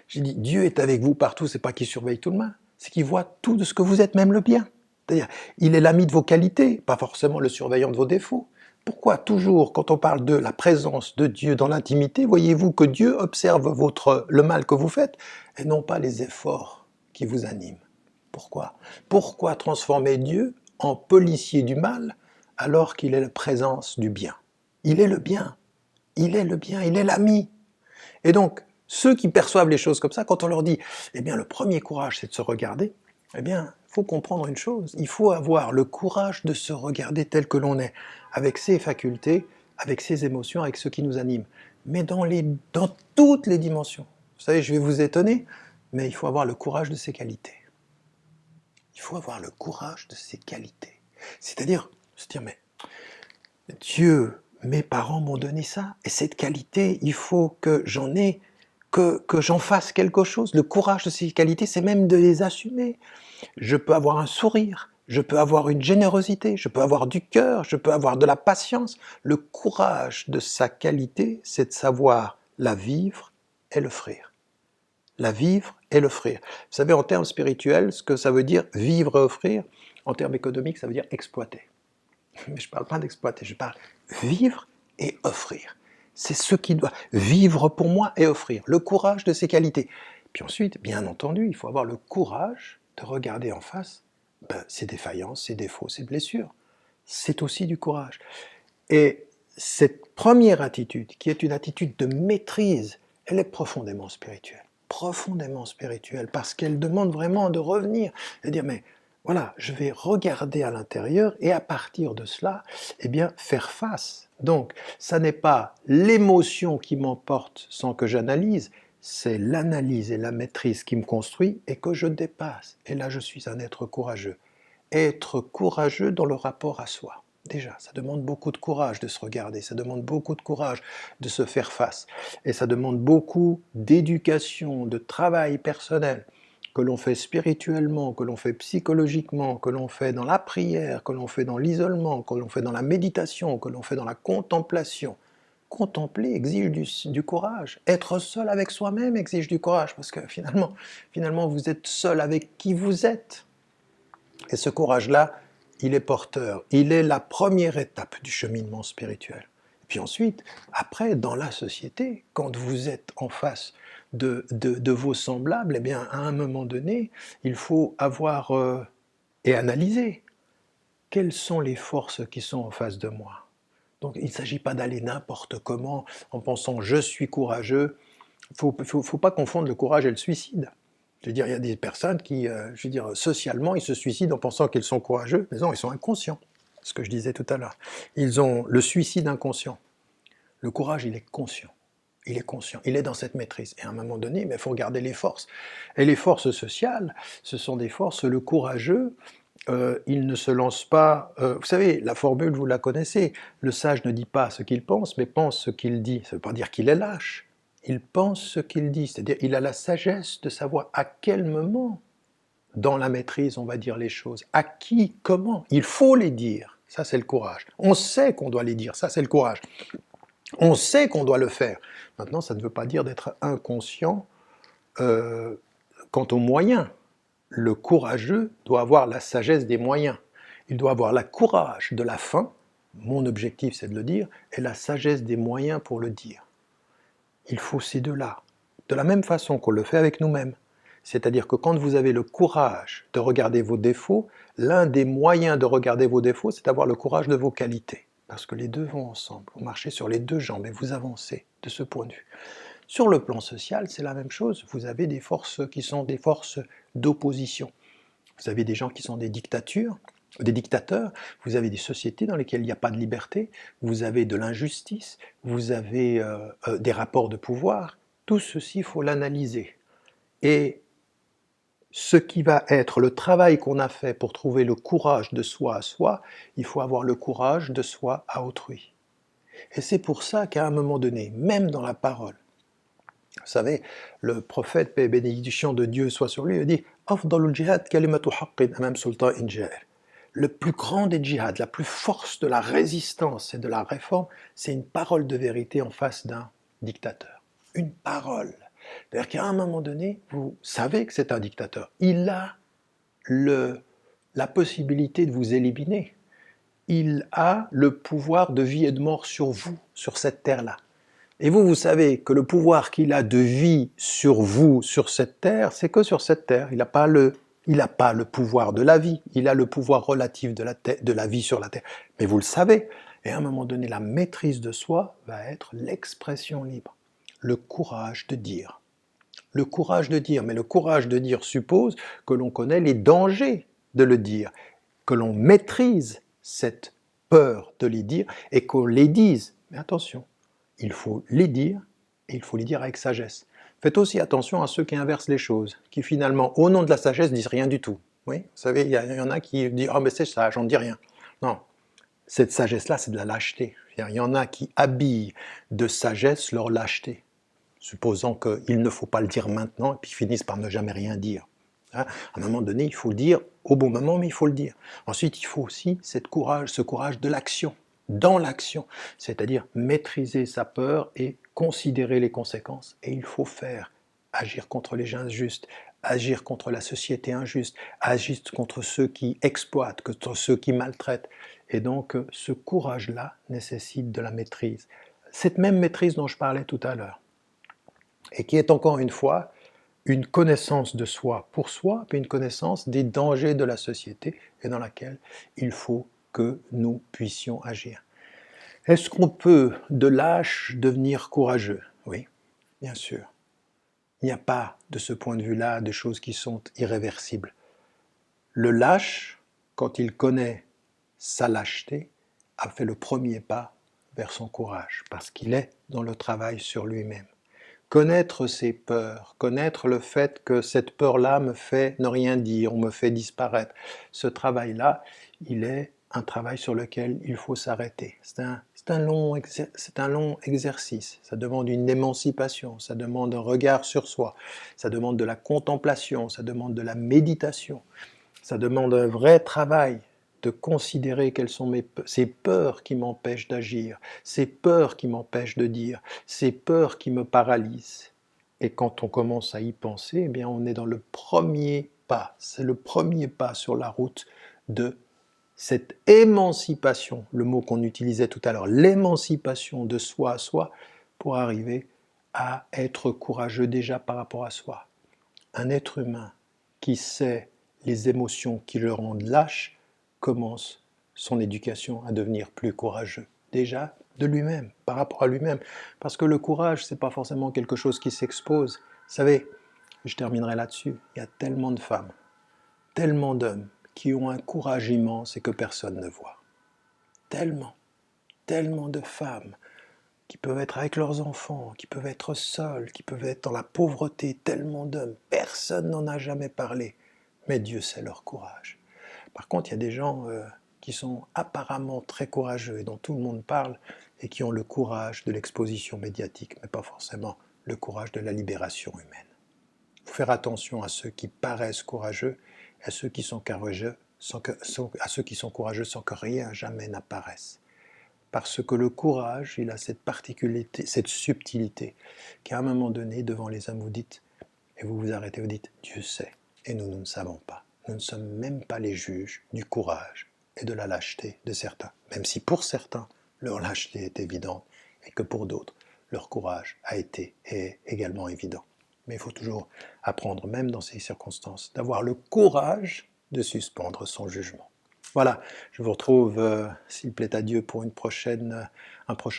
J'ai dit « Dieu est avec vous partout », c'est pas qu'il surveille tout le mal, c'est qu'il voit tout de ce que vous êtes, même le bien. C'est-à-dire, il est l'ami de vos qualités, pas forcément le surveillant de vos défauts. Pourquoi toujours, quand on parle de la présence de Dieu dans l'intimité, voyez-vous que Dieu observe le mal que vous faites et non pas les efforts qui vous animent? Pourquoi? Pourquoi transformer Dieu en policier du mal alors qu'il est la présence du bien? Il est le bien, il est le bien, il est l'ami. Et donc, ceux qui perçoivent les choses comme ça, quand on leur dit « Eh bien, le premier courage, c'est de se regarder », eh bien, il faut comprendre une chose, il faut avoir le courage de se regarder tel que l'on est, avec ses facultés, avec ses émotions, avec ce qui nous anime, mais dans toutes les dimensions. Vous savez, je vais vous étonner, mais il faut avoir le courage de ses qualités. Il faut avoir le courage de ses qualités. C'est-à-dire, se dire, mais Dieu, mes parents m'ont donné ça, et cette qualité, il faut que j'en ai, que j'en fasse quelque chose. Le courage de ces qualités, c'est même de les assumer. Je peux avoir un sourire, je peux avoir une générosité, je peux avoir du cœur, je peux avoir de la patience. Le courage de sa qualité, c'est de savoir la vivre et l'offrir. La vivre et l'offrir. Vous savez, en termes spirituels, ce que ça veut dire vivre et offrir, en termes économiques, ça veut dire exploiter. Mais je ne parle pas d'exploiter, je parle vivre et offrir. C'est ce qui doit vivre pour moi et offrir. Le courage de ses qualités. Puis ensuite, bien entendu, il faut avoir le courage de regarder en face ses défaillances, ses défauts, ses blessures. C'est aussi du courage. Et cette première attitude, qui est une attitude de maîtrise, elle est profondément spirituelle. Profondément spirituelle, parce qu'elle demande vraiment de revenir et dire, mais voilà, je vais regarder à l'intérieur et à partir de cela, eh bien, faire face. Donc, ça n'est pas l'émotion qui m'emporte sans que j'analyse, c'est l'analyse et la maîtrise qui me construit et que je dépasse. Et là, je suis un être courageux. Être courageux dans le rapport à soi. Déjà, ça demande beaucoup de courage de se regarder, ça demande beaucoup de courage de se faire face. Et ça demande beaucoup d'éducation, de travail personnel, que l'on fait spirituellement, que l'on fait psychologiquement, que l'on fait dans la prière, que l'on fait dans l'isolement, que l'on fait dans la méditation, que l'on fait dans la contemplation. Contempler exige du courage. Être seul avec soi-même exige du courage, parce que finalement, vous êtes seul avec qui vous êtes. Et ce courage-là, il est porteur. Il est la première étape du cheminement spirituel. Et puis ensuite, après, dans la société, quand vous êtes en face de vos semblables, eh bien, à un moment donné, il faut avoir et analyser quelles sont les forces qui sont en face de moi. Donc il ne s'agit pas d'aller n'importe comment en pensant « je suis courageux ». Il ne faut pas confondre le courage et le suicide. Je veux dire, il y a des personnes qui, socialement, ils se suicident en pensant qu'ils sont courageux, mais non, ils sont inconscients. Ce que je disais tout à l'heure. Ils ont le suicide inconscient. Le courage, il est conscient. Il est conscient, il est dans cette maîtrise. Et à un moment donné, il faut regarder les forces. Et les forces sociales, ce sont des forces, le courageux, il ne se lance pas... vous savez, la formule, vous la connaissez, le sage ne dit pas ce qu'il pense, mais pense ce qu'il dit. Ça ne veut pas dire qu'il est lâche. Il pense ce qu'il dit, c'est-à-dire il a la sagesse de savoir à quel moment, dans la maîtrise, on va dire les choses. À qui, comment. Il faut les dire. Ça, c'est le courage. On sait qu'on doit les dire. Ça, c'est le courage. On sait qu'on doit le faire. Maintenant, ça ne veut pas dire d'être inconscient quant aux moyens. Le courageux doit avoir la sagesse des moyens. Il doit avoir le courage de la fin, mon objectif c'est de le dire, et la sagesse des moyens pour le dire. Il faut ces deux-là. De la même façon qu'on le fait avec nous-mêmes. C'est-à-dire que quand vous avez le courage de regarder vos défauts, l'un des moyens de regarder vos défauts, c'est d'avoir le courage de vos qualités. Parce que les deux vont ensemble. Vous marchez sur les deux jambes et vous avancez de ce point de vue. Sur le plan social, c'est la même chose. Vous avez des forces qui sont des forces d'opposition. Vous avez des gens qui sont des dictatures, des dictateurs, vous avez des sociétés dans lesquelles il n'y a pas de liberté, vous avez de l'injustice, vous avez des rapports de pouvoir. Tout ceci, il faut l'analyser. Et ce qui va être le travail qu'on a fait pour trouver le courage de soi à soi, il faut avoir le courage de soi à autrui. Et c'est pour ça qu'à un moment donné, même dans la parole, vous savez, le prophète, paix et bénédiction de Dieu soit sur lui, il dit « Afdalul jihad kalimatu haqqin amam sultan inja'ir » Le plus grand des djihad, la plus force de la résistance et de la réforme, c'est une parole de vérité en face d'un dictateur. Une parole. C'est-à-dire qu'à un moment donné, vous savez que c'est un dictateur. Il a la possibilité de vous éliminer. Il a le pouvoir de vie et de mort sur vous, sur cette terre-là. Et vous savez que le pouvoir qu'il a de vie sur vous, sur cette terre, c'est que sur cette terre. Il n'a pas le pouvoir de la vie, il a le pouvoir relatif de la vie sur la terre. Mais vous le savez, et à un moment donné, la maîtrise de soi va être l'expression libre. Le courage de dire. Le courage de dire, mais le courage de dire suppose que l'on connaît les dangers de le dire, que l'on maîtrise cette peur de les dire et qu'on les dise. Mais attention, il faut les dire et il faut les dire avec sagesse. Faites aussi attention à ceux qui inversent les choses, qui finalement, au nom de la sagesse, disent rien du tout. Oui, vous savez, il y en a qui disent « Ah, mais c'est sage, on ne dit rien ». Non, cette sagesse-là, c'est de la lâcheté. Il y en a qui habillent de sagesse leur lâcheté, supposant qu'il ne faut pas le dire maintenant, et puis finissent par ne jamais rien dire. Hein, à un moment donné, il faut le dire au bon moment, mais il faut le dire. Ensuite, il faut aussi ce courage de l'action, dans l'action, c'est-à-dire maîtriser sa peur et considérer les conséquences. Et il faut faire, agir contre les gens injustes, agir contre la société injuste, agir contre ceux qui exploitent, contre ceux qui maltraitent. Et donc, ce courage-là nécessite de la maîtrise. Cette même maîtrise dont je parlais tout à l'heure, et qui est encore une fois une connaissance de soi pour soi, puis une connaissance des dangers de la société et dans laquelle il faut que nous puissions agir. Est-ce qu'on peut de lâche devenir courageux? Oui, bien sûr. Il n'y a pas, de ce point de vue-là, de choses qui sont irréversibles. Le lâche, quand il connaît sa lâcheté, a fait le premier pas vers son courage, parce qu'il est dans le travail sur lui-même. Connaître ses peurs, connaître le fait que cette peur-là me fait ne rien dire, on me fait disparaître. Ce travail-là, il est un travail sur lequel il faut s'arrêter. C'est un long exercice, ça demande une émancipation, ça demande un regard sur soi, ça demande de la contemplation, ça demande de la méditation, ça demande un vrai travail de considérer quelles sont ces peurs qui m'empêchent d'agir, ces peurs qui m'empêchent de dire, ces peurs qui me paralysent. Et quand on commence à y penser, eh bien on est dans le premier pas, c'est le premier pas sur la route de cette émancipation, le mot qu'on utilisait tout à l'heure, l'émancipation de soi à soi, pour arriver à être courageux déjà par rapport à soi. Un être humain qui sait les émotions qui le rendent lâche, commence son éducation à devenir plus courageux. Déjà de lui-même, par rapport à lui-même. Parce que le courage, c'est pas forcément quelque chose qui s'expose. Vous savez, je terminerai là-dessus, il y a tellement de femmes, tellement d'hommes qui ont un courage immense et que personne ne voit. Tellement de femmes qui peuvent être avec leurs enfants, qui peuvent être seules, qui peuvent être dans la pauvreté, tellement d'hommes. Personne n'en a jamais parlé, mais Dieu sait leur courage. Par contre, il y a des gens qui sont apparemment très courageux et dont tout le monde parle et qui ont le courage de l'exposition médiatique, mais pas forcément le courage de la libération humaine. Il faut faire attention à ceux qui paraissent courageux et à ceux qui sont courageux sans que rien jamais n'apparaisse. Parce que le courage, il a cette particularité, cette subtilité, qu'à un moment donné, devant les hommes, vous dites, et vous vous arrêtez, vous dites, Dieu sait, et nous ne savons pas. Nous ne sommes même pas les juges du courage et de la lâcheté de certains, même si pour certains, leur lâcheté est évidente, et que pour d'autres, leur courage a été et est également évident. Mais il faut toujours apprendre, même dans ces circonstances, d'avoir le courage de suspendre son jugement. Voilà, je vous retrouve, s'il plaît à Dieu, pour un prochain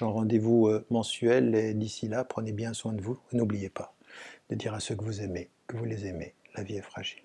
rendez-vous mensuel, et d'ici là, prenez bien soin de vous, et n'oubliez pas de dire à ceux que vous aimez, que vous les aimez. La vie est fragile.